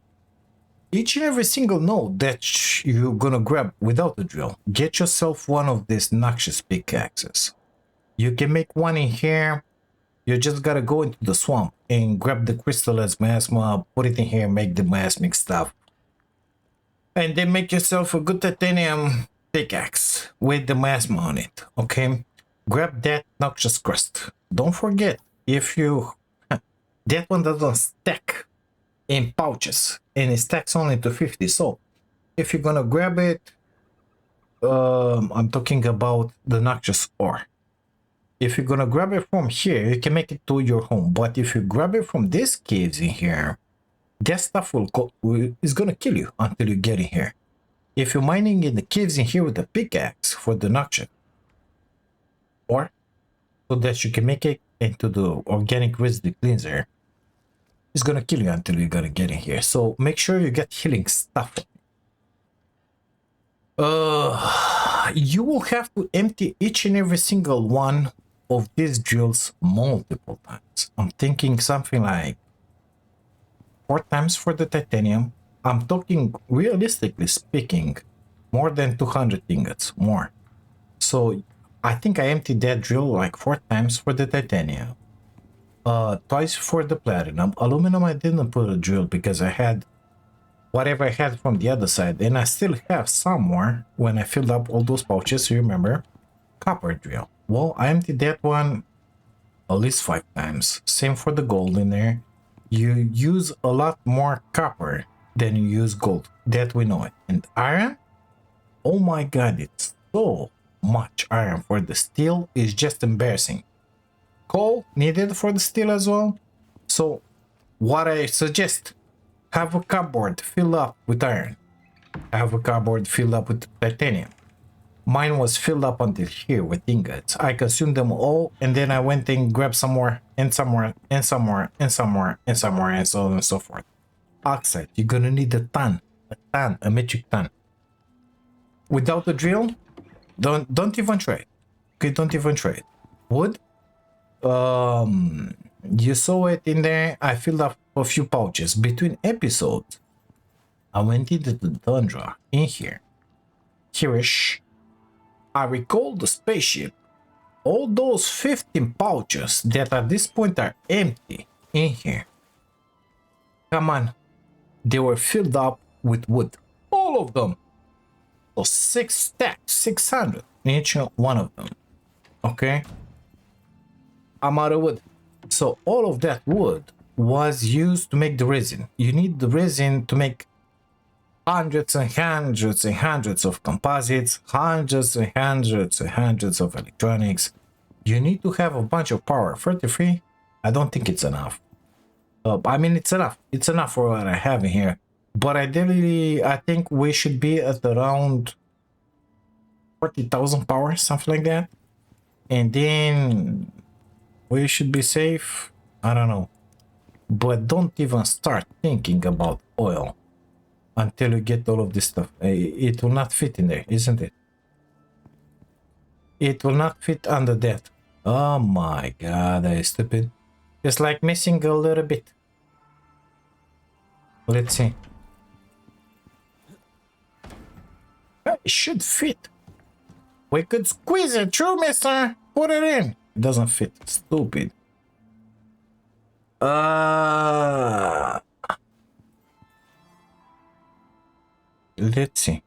Each and every single node that you're gonna grab without the drill, get yourself one of these noxious pickaxes. You can make one in here. You just gotta go into the swamp and grab the crystallized miasma, put it in here, make the miasmic stuff. And then make yourself a good titanium pickaxe with the miasma on it, okay? Grab that noxious crust. Don't forget, if you... that one doesn't stack in pouches, and it stacks only to 50, so if you're gonna grab it, I'm talking about the noxious ore. If you're gonna grab it from here, you can make it to your home, but if you grab it from these caves in here, that stuff is gonna kill you until you get in here. If you're mining in the caves in here with a pickaxe for the noxious, or so that you can make it into the organic residue cleanser, it's gonna kill you until you're gonna get in here. So make sure you get healing stuff. You will have to empty each and every single one of these drills multiple times. I'm thinking something like 4 times for the titanium. I'm talking realistically speaking, more than 200 ingots, more. So I think I emptied that drill like 4 times for the titanium. Twice for the platinum. Aluminum I didn't put a drill because I had whatever I had from the other side, and I still have some more when I filled up all those pouches, you remember? Copper drill. Well, I emptied that one at least 5 times. Same for the gold in there. You use a lot more copper than you use gold. That we know it. And iron? Oh my god, it's so much iron for the steel is just embarrassing. Coal needed for the steel as well. So what I suggest, have a cupboard filled up with iron. Have a cupboard filled up with titanium. Mine was filled up until here with ingots. I consumed them all, and then I went and grabbed some more, and some more, and some more, and some more, and some more, and so on and so forth. Oxide, you're gonna need a metric ton. Without the drill, don't even try it. Okay, don't even try it. Wood, you saw it in there. I filled up a few pouches between episodes. I went into the tundra in here. Here-ish. I recall the spaceship. All those 15 pouches that at this point are empty in here. Come on. They were filled up with wood. All of them. So 6 stacks, 600 in each one of them. Okay. I'm out of wood. So all of that wood was used to make the resin. You need the resin to make hundreds and hundreds and hundreds of composites, hundreds and hundreds and hundreds of electronics. You need to have a bunch of power. 33? I don't think it's enough. I mean, it's enough. It's enough for what I have in here. But ideally, I think we should be at around 40,000 power, something like that. And then we should be safe. I don't know. But don't even start thinking about oil until you get all of this stuff. It will not fit in there, isn't it? It will not fit under that. Oh my god, that is stupid. It's like missing a little bit. Let's see. It should fit. We could squeeze it through, mister. Put it in. It doesn't fit. Stupid. Let's see.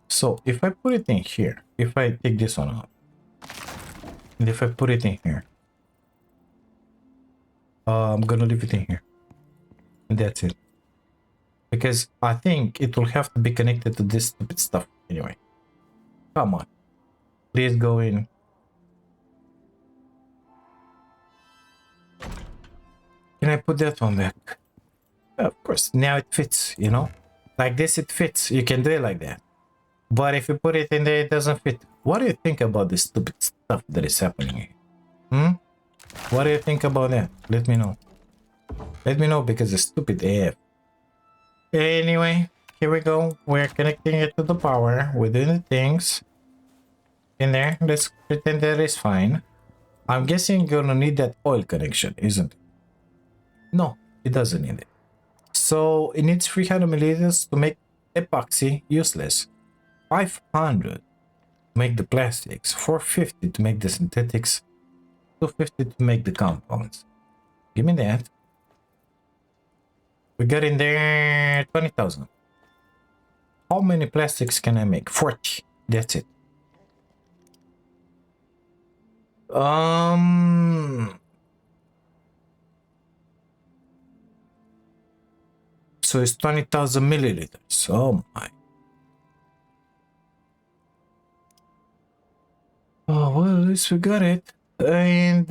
So if I put it in here, if I take this one out, and if I put it in here, I'm gonna leave it in here. And that's it. Because I think it will have to be connected to this stupid stuff anyway. Come on. Please go in. Can I put that one back? Of course. Now it fits, you know? Like this it fits. You can do it like that. But if you put it in there, it doesn't fit. What do you think about this stupid stuff that is happening here? What do you think about that? Let me know. Let me know because it's stupid AF. Anyway, here we go. We're connecting it to the power. We're doing the things. In there, let's pretend that it's fine. I'm guessing you're gonna need that oil connection, isn't it? No, it doesn't need it. So it needs 300 milliliters to make epoxy useless. 500 to make the plastics, 450 to make the synthetics, 250 to make the compounds. Give me that. We got in there 20,000. How many plastics can I make? 40. That's it. So it's 20,000 milliliters. Oh my. Oh, well, at least we got it. And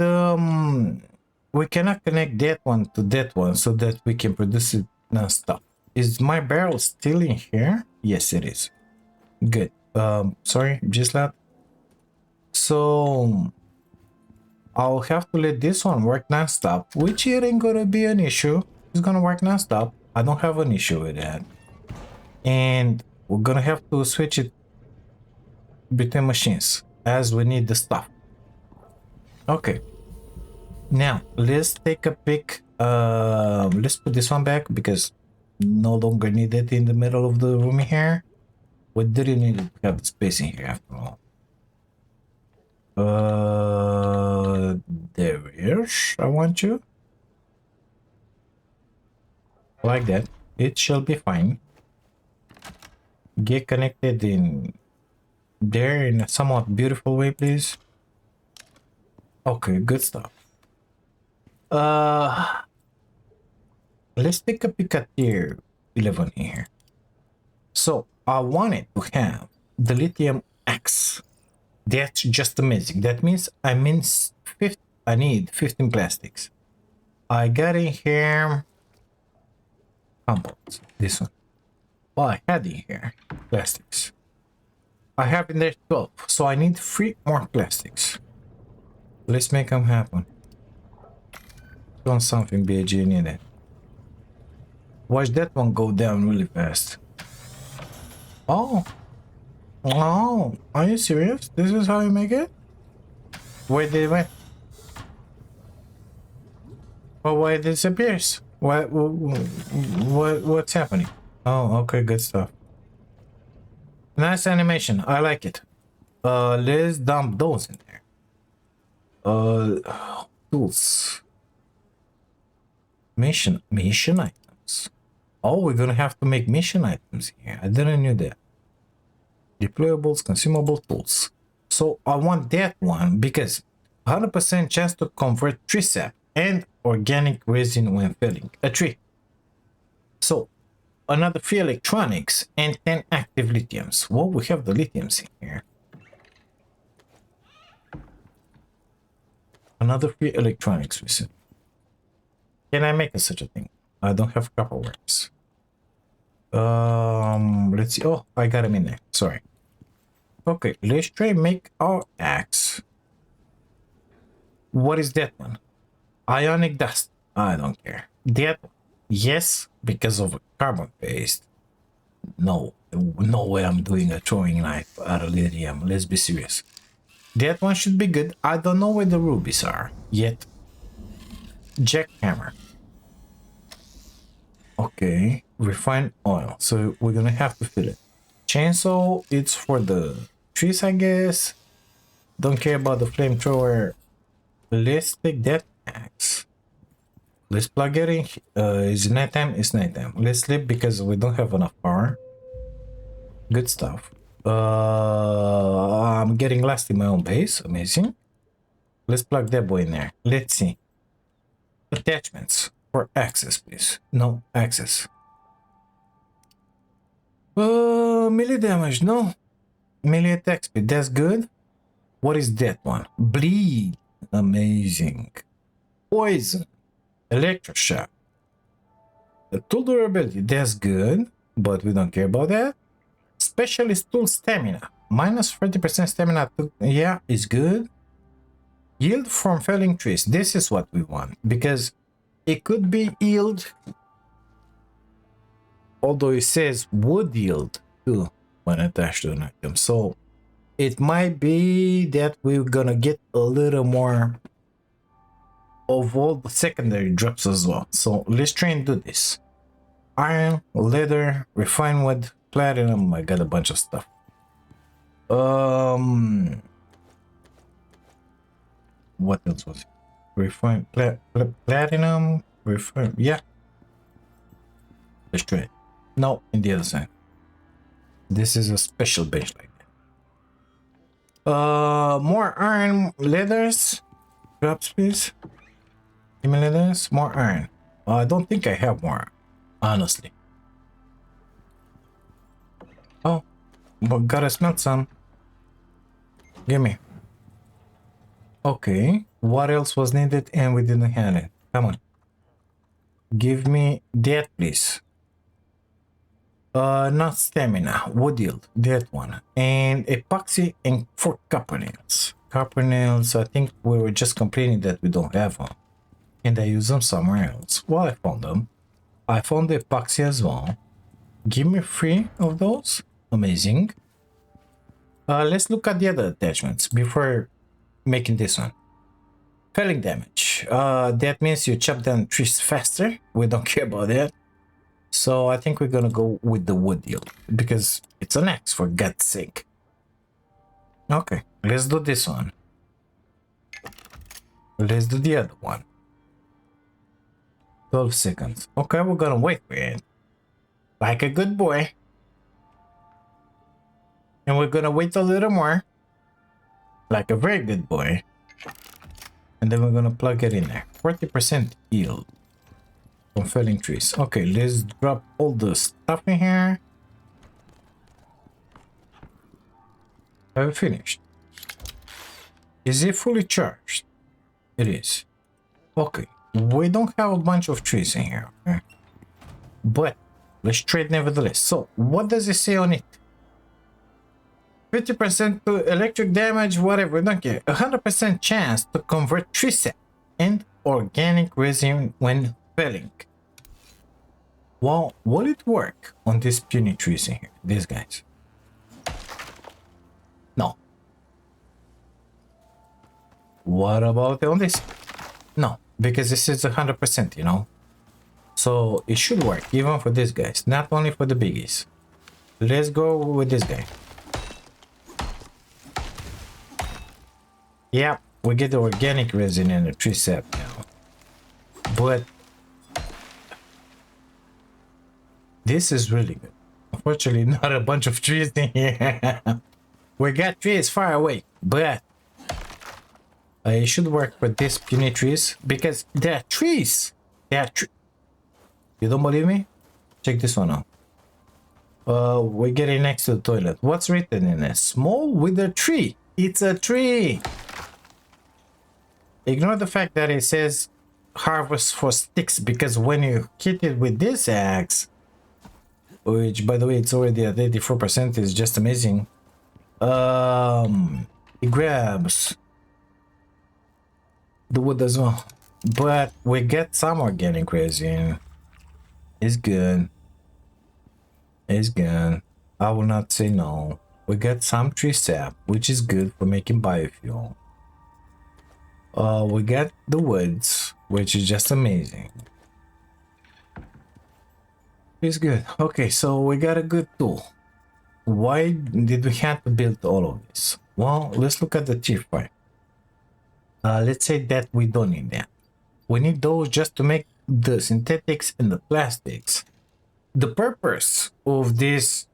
we cannot connect that one to that one so that we can produce it non-stop. Is my barrel still in here? Yes, it is. Good. Sorry, just that. So I'll have to let this one work non-stop, which it ain't gonna be an issue. It's gonna work non-stop. I don't have an issue with that. And we're gonna have to switch it between machines as we need the stuff. Okay. Now let's take a pic. Let's put this one back because no longer needed in the middle of the room here. We didn't need to have the space in here after all. There is. I want you. Like that. It shall be fine. Get connected in there in a somewhat beautiful way, please. Okay, good stuff. Let's take a pick at tier 11 here. So I wanted to have the lithium X. That's just amazing. That means I need 15 plastics. I got in here compounds. This one. Well, I had in here plastics. I have in there 12, so I need 3 more plastics. Let's make them happen. On something, BG needed. Watch that one go down really fast. Oh. Oh, are you serious? This is how you make it? Where did it went? Oh, why it disappears? What's happening? Oh, okay, good stuff. Nice animation. I like it. Let's dump those in there. Tools. Mission items. Oh, we're gonna have to make mission items here. I didn't know that. Deployables, consumable tools. So I want that one because 100% chance to convert tree sap and organic resin when filling a tree. So another 3 electronics and 10 active lithiums. Well, we have the lithiums in here. Another 3 electronics resin. Can I make such a thing? I don't have copper works. Let's see. Oh, I got them in there. Sorry. Okay, let's try and make our axe. What is that one? Ionic dust. I don't care. That one. Yes, because of a carbon paste. No way I'm doing a throwing knife out of lithium. Let's be serious. That one should be good. I don't know where the rubies are yet. Jackhammer. Okay, refined oil. So we're gonna have to fill it. Chainsaw, it's for the trees, I guess. Don't care about the flamethrower. Let's take that axe. Let's plug it in. Is it nighttime? It's nighttime. Let's sleep because we don't have enough power. Good stuff. I'm getting lost in my own base. Amazing. Let's plug that boy in there. Let's see. Attachments for access, please. No access. Melee damage, no. Melee attack speed, that's good. What is that one? Bleed. Amazing. Poison. Electroshock. The tool durability, that's good, but we don't care about that. Specialist tool stamina. Minus 30% stamina. Yeah, is good. Yield from felling trees. This is what we want because it could be yield, although it says would yield too when attached to an item. So it might be that we're gonna get a little more of all the secondary drops as well. So let's try and do this. Iron, leather, refined wood, platinum. I got a bunch of stuff. What else was it? Refined platinum, refined. Yeah. Let's try it. No, in the other side. This is a special bench like that. More iron, leathers. Drops, please. Give me leathers. More iron. I don't think I have more, honestly. Oh, but gotta smelt some. Give me. Okay, what else was needed and we didn't have it? Come on. Give me that, please. Not stamina, wood yield, that one. And epoxy and 4 copper nails. Copper nails, I think we were just complaining that we don't have them. And I use them somewhere else. Well, I found them. I found the epoxy as well. Give me 3 of those. Amazing. Let's look at the other attachments before making this one. Felling damage. That means you chop down trees faster. We don't care about that. So I think we're gonna go with the wood deal because it's an axe, for God's sake. Okay, let's do this one. Let's do the other one. 12 seconds. Okay, we're gonna wait for it. Like a good boy. And we're gonna wait a little more. Like a very good boy. And then we're gonna plug it in there. 40% yield from felling trees. Okay, let's drop all the stuff in here. Have we finished? Is it fully charged? It is. Okay, we don't have a bunch of trees in here, okay? But let's trade nevertheless. So, what does it say on it? 50% to electric damage, whatever, don't care. 100% chance to convert tree sap and organic resin when felling. Well, will it work on these puny trees in here? These guys? No. What about on this? No, because this is 100%, you know. So it should work even for these guys, not only for the biggies. Let's go with this guy. Yeah, we get the organic resin and the tree sap now. But this is really good. Unfortunately, not a bunch of trees in here. We got trees far away, but it should work for these puny trees because they are trees. They are trees. You don't believe me? Check this one out. We're getting next to the toilet. What's written in it? Small with a tree. It's a tree. Ignore the fact that it says harvest for sticks because when you hit it with this axe, which by the way it's already at 84%, is just amazing. It grabs the wood as well. But we get some organic resin. It's good. It's good. I will not say no. We get some tree sap, which is good for making biofuel. We got the woods, which is just amazing. It's good. Okay, so we got a good tool. Why did we have to build all of this? Well, let's look at the chief part. Let's say that we don't need that. We need those just to make the synthetics and the plastics. The purpose of this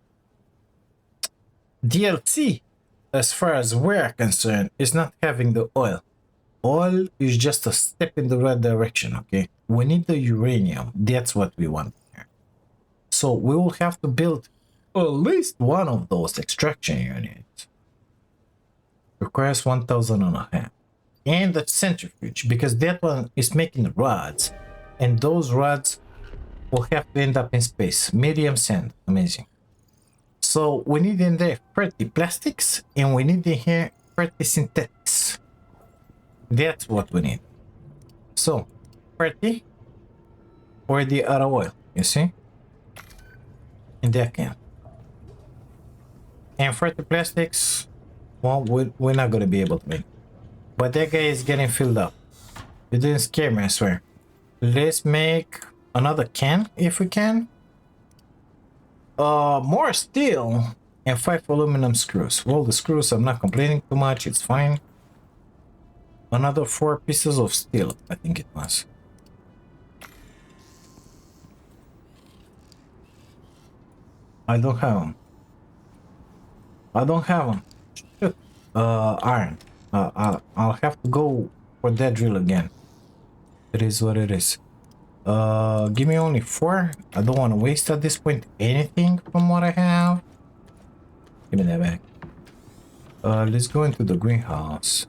DLC, as far as we're concerned, is not having the oil. Oil is just a step in the right direction, okay? We need the uranium. That's what we want here. So we will have to build at least one of those extraction units. Requires 1,500. And the centrifuge, because that one is making the rods. And those rods will have to end up in space. Medium sand. Amazing. So we need in there 30 plastics. And we need in here 30 synthetics. That's what we need. So 30 or the other oil, you see? In that can. And 30 plastics, well, we're not going to be able to make. But that guy is getting filled up. You didn't scare me, I swear. Let's make another can if we can. More steel and 5 aluminum screws. Well, the screws, I'm not complaining too much, it's fine. Another 4 pieces of steel, I think it was. I don't have them. I don't have them. Shit. Iron. I'll have to go for that drill again. It is what it is. Give me only 4. I don't want to waste at this point anything from what I have. Give me that back. Let's go into the greenhouse.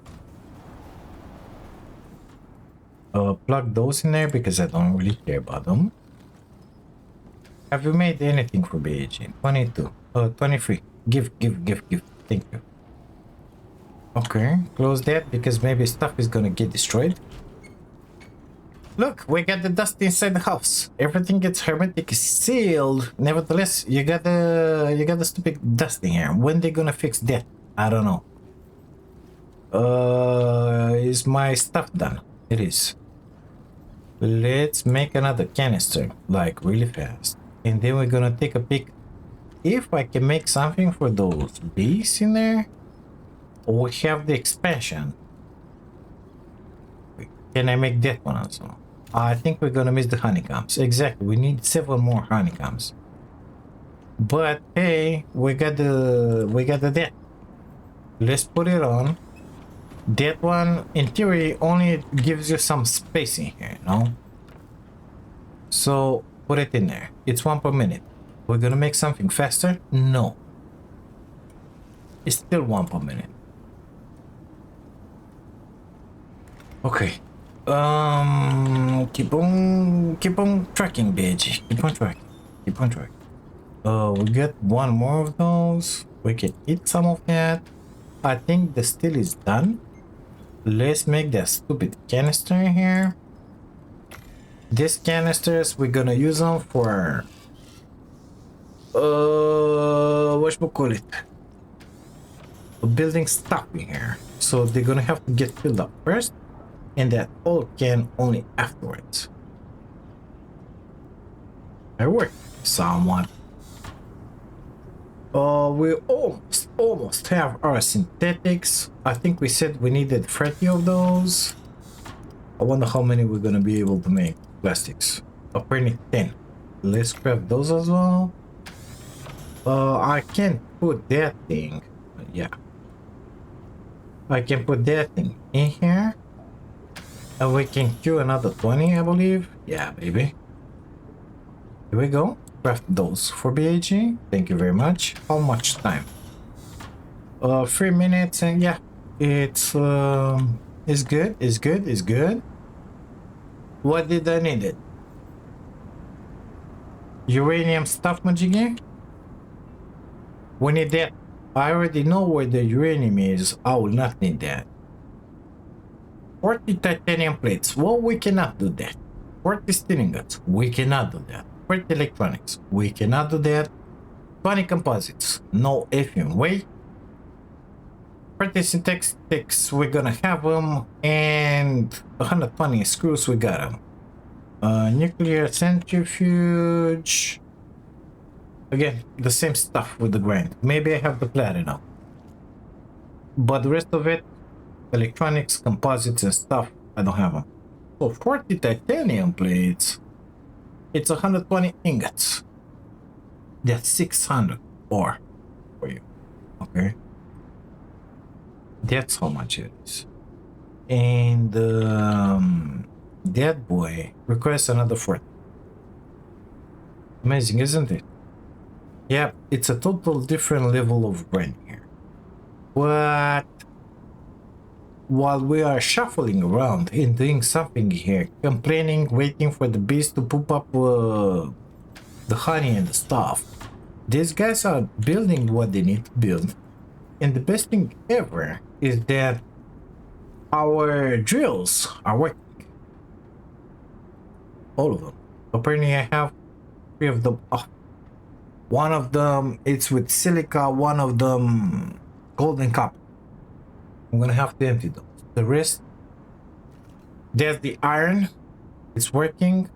Plug those in there because I don't really care about them. Have you made anything for BAG? 22. 23. Give. Thank you. Okay, close that because maybe stuff is gonna get destroyed. Look, we got the dust inside the house. Everything gets hermetically sealed. Nevertheless, you got the stupid dust in here. When they gonna fix that? I don't know. Is my stuff done? It is. Let's make another canister, like really fast. And then we're gonna take a peek if I can make something for those bees in there. Or we have the expansion. Can I make that one also? I think we're gonna miss the honeycombs. Exactly, we need 7 more honeycombs. But hey, we got the that. Let's put it on. That one, in theory, only gives you some space in here, you know? So put it in there. It's 1 per minute. We're gonna make something faster? No. It's still 1 per minute. Okay. Keep on tracking, bitch. Keep on tracking. Keep on tracking. We get 1 more of those. We can eat some of that. I think the steel is done. Let's make that stupid canister here. These canisters, we're gonna use them for whatchamacallit, building stuff in here. So they're gonna have to get filled up first, and that all can only afterwards. I work somewhat. We almost have our synthetics. I think we said we needed 30 of those. I wonder how many we're gonna be able to make plastics. Apparently 10. Let's grab those as well. I can put that thing. Yeah. I can put that thing in here. And we can queue another 20, I believe. Yeah, baby. Here we go. Craft those for BAG. Thank you very much. How much time? 3 minutes, and yeah, it's good. It's good. It's good. What did I need it? Uranium stuff, Majiggy? We need that. I already know where the uranium is. I will not need that. 40 titanium plates. Well, we cannot do that. 40 steel ingots. We cannot do that. 40 electronics. We cannot do that. 20 composites. No effing way. 40 synthetics. We're gonna have them. And 120 screws. We got them. Nuclear centrifuge. Again, the same stuff with the grind. Maybe I have the platinum. But the rest of it, electronics, composites, and stuff, I don't have them. So 40 titanium plates. It's 120 ingots. That's 600 ore for you. Okay. That's how much it is. And that boy requires another 40. Amazing, isn't it? Yeah, it's a total different level of grind here. But while we are shuffling around and doing something here, complaining, waiting for the bees to poop up the honey and the stuff, these guys are building what they need to build. And the best thing ever is that our drills are working. All of them. Apparently I have 3 of them off. One of them, it's with silica, one of them gold and copper. I'm gonna have to empty those. The rest, there's the iron, it's working.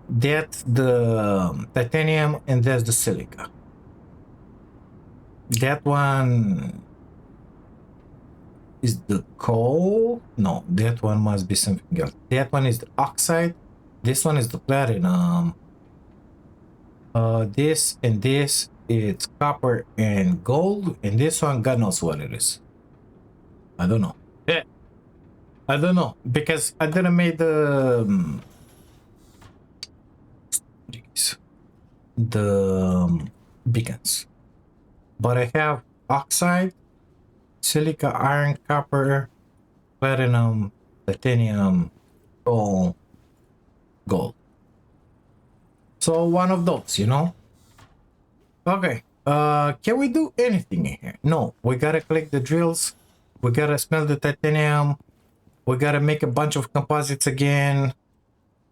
That's the titanium, and there's the silica. That one is the coal. No, that one must be something else. That one is the oxide. This one is the platinum. This and this, it's copper and gold, and this one, God knows what it is. I don't know. Yeah, I don't know because I didn't make the beacons, but I have oxide, silica, iron, copper, platinum, titanium, coal, gold. So one of those, you know. Okay. Can we do anything in here? No. We gotta collect the drills. We gotta smelt the titanium. We gotta make a bunch of composites again.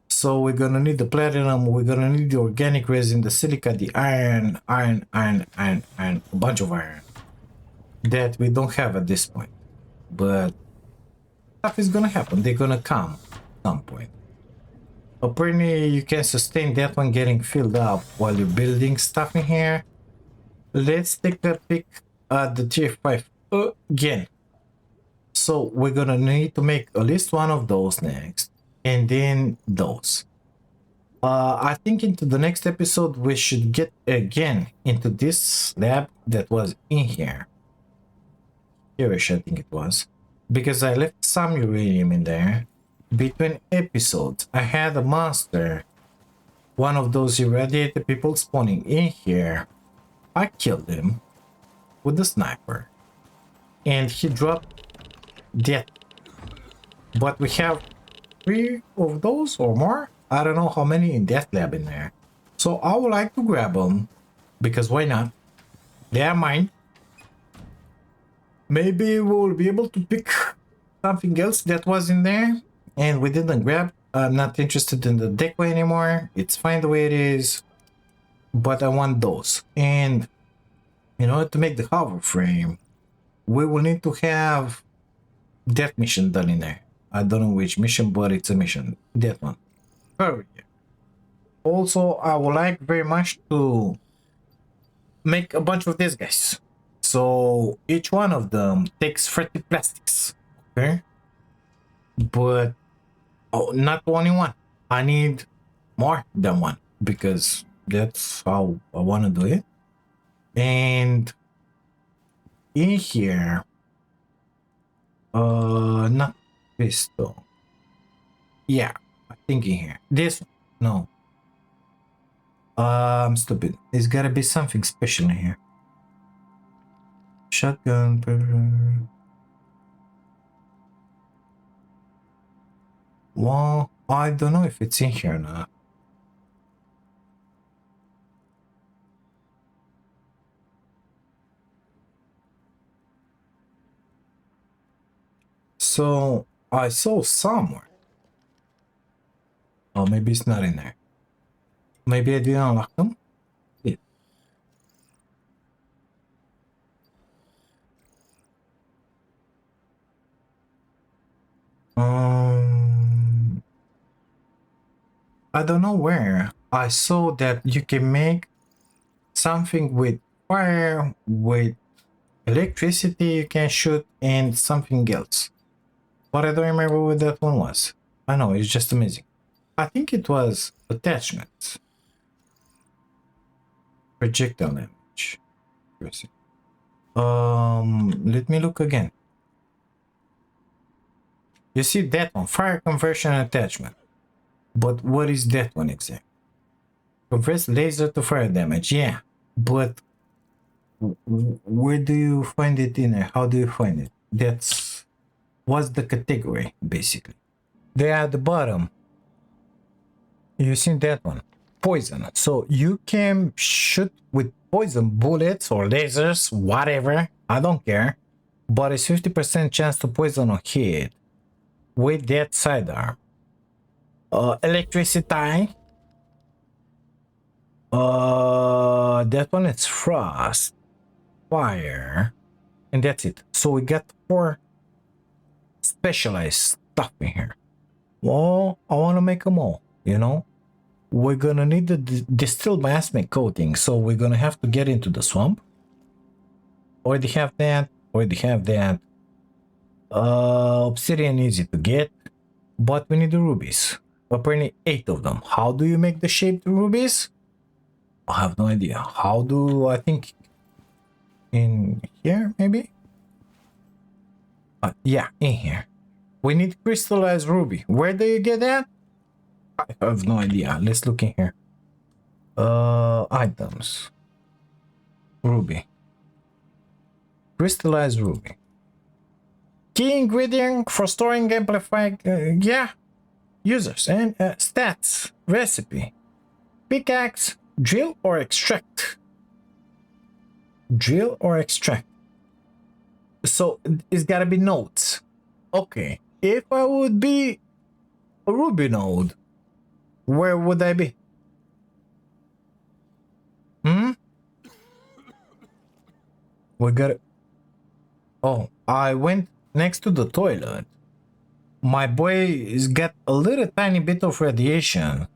So we're gonna need the platinum. We're gonna need the organic resin, the silica, the iron, a bunch of iron. that we don't have at this point. But stuff is gonna happen. They're gonna come at some point. Apparently, you can sustain that one getting filled up while you're building stuff in here. Let's take a peek at the tier 5 again. So we're gonna need to make at least one of those next, and then those. I think into the next episode we should get again into this lab that was in here. Hereish, I think it was, because I left some uranium in there. Between episodes, I had a monster, one of those irradiated people spawning in here. I killed him with the sniper, and he dropped death. But we have 3 of those or more. I don't know how many in that lab in there. So I would like to grab them, because why not? They are mine. Maybe we'll be able to pick something else that was in there and we didn't grab. I'm not interested in the deco anymore. It's fine the way it is, but I want those. And in order to make the hover frame, we will need to have that mission done in there. I don't know which mission, but it's a mission. That one. Hurry. Also, I would like very much to make a bunch of these guys. So each one of them takes 30 plastics. Okay. But not only one. I need more than one because that's how I want to do it. And in here, not pistol. Yeah, I think in here. This one. No. I'm stupid. There's gotta be something special in here. Shotgun. Well, I don't know if it's in here or not. So I saw somewhere. Oh, maybe it's not in there. Maybe I didn't unlock them. Yeah. I don't know where. I saw that you can make something with fire, with electricity you can shoot, and something else. But I don't remember what that one was. I know, it's just amazing. I think it was attachments. Projectile damage. Let me look again. You see that one, fire conversion attachment. But what is that one exactly? Converts laser to fire damage, yeah. But where do you find it in there? How do you find it? That's what's the category, basically. There at the bottom. You see that one? Poison. So you can shoot with poison bullets or lasers, whatever. I don't care. But it's 50% chance to poison or hit with that sidearm. Electricity. That one is frost, fire, and that's it. So we got 4 specialized stuff in here. Well, I want to make them all, you know. We're gonna need the distilled miasmic coating, so we're gonna have to get into the swamp. Already have that. Already have that. Obsidian easy to get, but we need the rubies. Apparently 8 of them. How do you make the shaped rubies? I have no idea. How do I think in here maybe? Yeah, in here. We need crystallized ruby. Where do you get that? I have no idea. Let's look in here. Items. Ruby. Crystallized ruby. Key ingredient for storing amplified. Yeah. Users and stats. Recipe. Pickaxe. Drill or extract. Drill or extract. So it's gotta be nodes. Okay. If I would be a ruby node, where would I be? We got it. Oh, I went next to the toilet. My boy's got a little tiny bit of radiation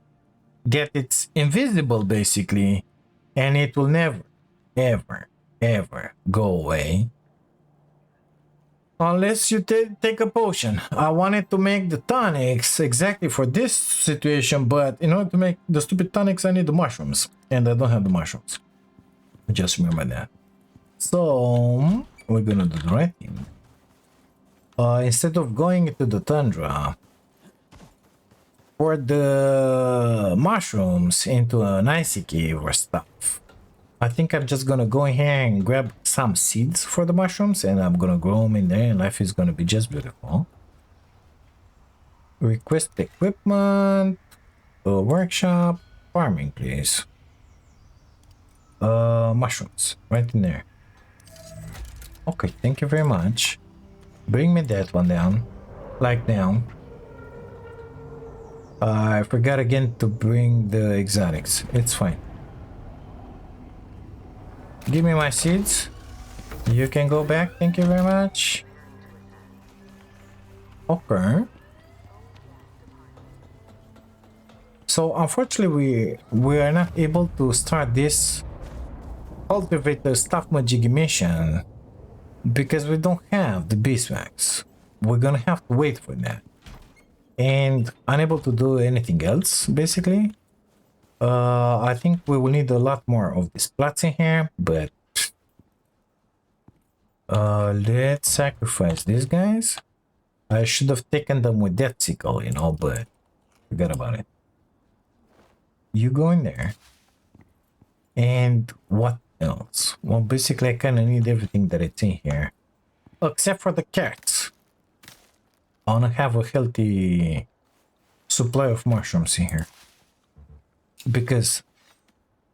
that it's invisible basically, and it will never, ever, ever go away unless you take a potion. I wanted to make the tonics exactly for this situation, but in order to make the stupid tonics, I need the mushrooms, and I don't have the mushrooms. Just remember that. So we're gonna do the right thing. Instead of going into the tundra for the mushrooms into an icy cave or stuff, I think I'm just gonna go here and grab some seeds for the mushrooms, and I'm gonna grow them in there, and life is gonna be just beautiful. Request equipment, workshop, farming, please. Mushrooms, right in there. Okay, thank you very much. Bring me that one down, like down. I forgot again to bring the exotics. It's fine. Give me my seeds. You can go back. Thank you very much. Okay. So unfortunately, we are not able to start this cultivator stuff magic mission because we don't have the beeswax. We're gonna have to wait for that. And unable to do anything else, basically. I think we will need a lot more of these plots in here, but let's sacrifice these guys. I should have taken them with that sickle, you know, but forget about it. You go in there. And what else? Well, basically, I kind of need everything that it's in here, except for the carrots. I want to have a healthy supply of mushrooms in here, because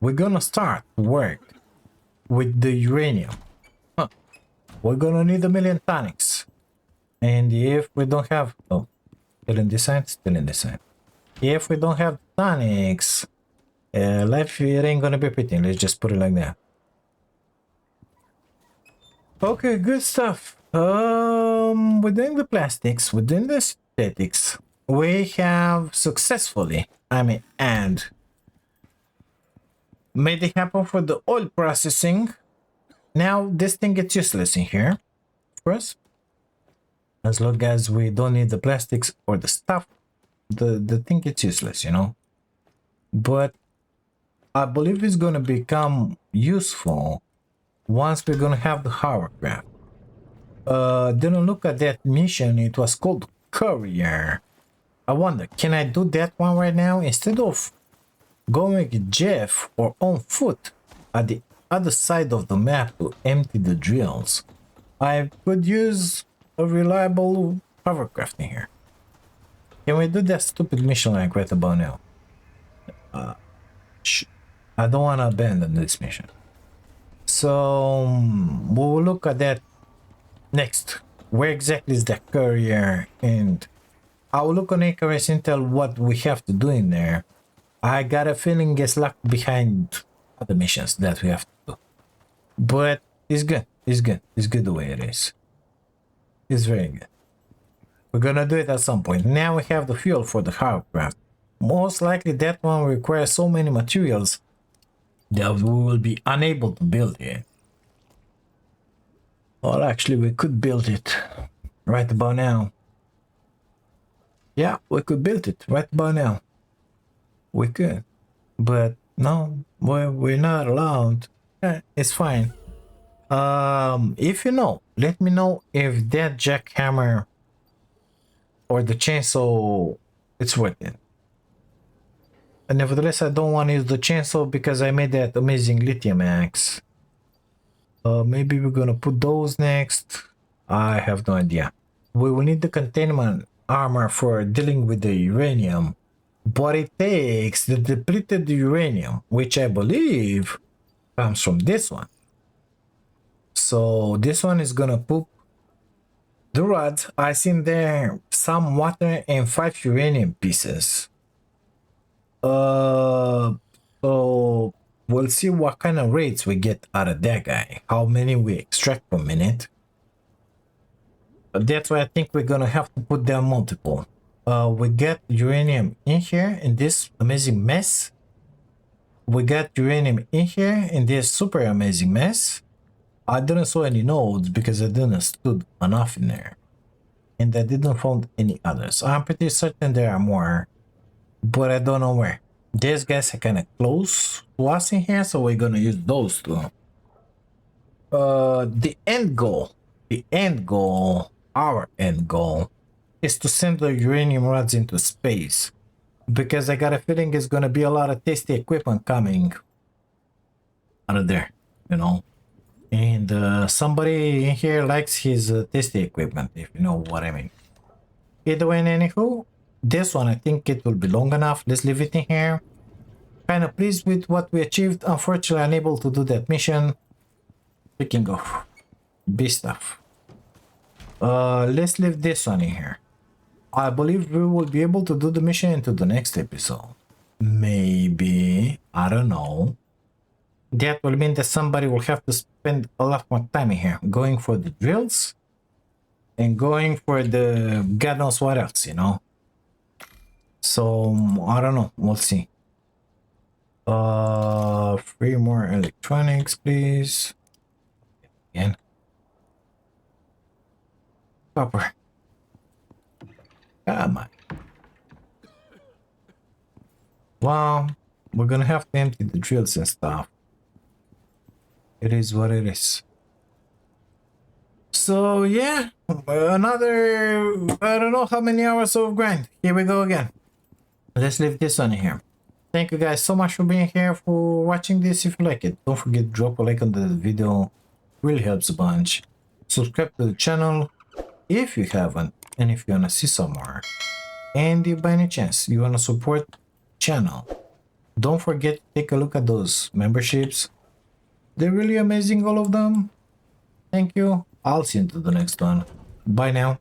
we're gonna start work with the uranium. We're gonna need 1,000,000 tonics, and if we don't have, oh, still in this side, still in this side. If we don't have tonics, life it ain't gonna be pretty. Let's just put it like that. Okay, good stuff. We're doing the plastics, we're doing the aesthetics. We have successfully, and made it happen for the oil processing. Now this thing gets useless in here, of course. As long as we don't need the plastics or the stuff, the thing gets useless, you know. But I believe it's gonna become useful once we're gonna have the hovercraft. Didn't look at that mission. It was called Courier. I wonder, can I do that one right now instead of going with Jeff or on foot at the other side of the map to empty the drills? I could use a reliable hovercraft in here. Can we do that stupid mission like right about now? I don't want to abandon this mission. So we'll look at that next. Where exactly is the courier? And I'll look on Icarus and tell what we have to do in there. I got a feeling it's locked behind other missions that we have to do. But it's good. It's good. It's good the way it is. It's very good. We're gonna do it at some point. Now we have the fuel for the hovercraft. Most likely that one requires so many materials that we will be unable to build it. Well, actually, we could build it right about now. Yeah, we could build it right about now. We could. But no, we're not allowed. It's fine. If you know, let me know if that jackhammer or the chainsaw, it's worth it. And nevertheless, I don't want to use the chainsaw because I made that amazing lithium axe. Maybe we're gonna put those next. I have no idea. We will need the containment armor for dealing with the uranium, but it takes the depleted uranium, which I believe comes from this one. So this one is gonna poop the rods. I seen there some water and 5 uranium pieces. So we'll see what kind of rates we get out of that guy. How many we extract per minute. That's why I think we're gonna have to put down multiple. We got uranium in here in this amazing mess. We got uranium in here in this super amazing mess. I didn't saw any nodes because I didn't stood enough in there. And I didn't find any others. I'm pretty certain there are more, but I don't know where. These guys are kind of close to us in here, so we're gonna use those two. The end goal, our end goal, is to send the uranium rods into space, because I got a feeling it's gonna be a lot of tasty equipment coming out of there, you know. And somebody in here likes his tasty equipment, if you know what I mean. Either way, anywho, this one I think it will be long enough. Let's leave it in here. Kind of pleased with what we achieved. Unfortunately, unable to do that mission. Speaking of bee stuff, let's leave this one in here. I believe we will be able to do the mission into the next episode. Maybe, I don't know. That will mean that somebody will have to spend a lot more time in here going for the drills and going for the god knows what else, you know. So I don't know, we'll see. 3 more electronics, please. Again. Copper. Come on. Well, we're gonna have to empty the drills and stuff. It is what it is. So yeah, another, I don't know how many hours of grind. Here we go again. Let's leave this one here. Thank you guys so much for being here, for watching this. If you like it, don't forget to drop a like on the video. Really helps a bunch. Subscribe to the channel if you haven't, and if you wanna see some more. And if by any chance you wanna support the channel, don't forget to take a look at those memberships. They're really amazing, all of them. Thank you. I'll see you into the next one. Bye now.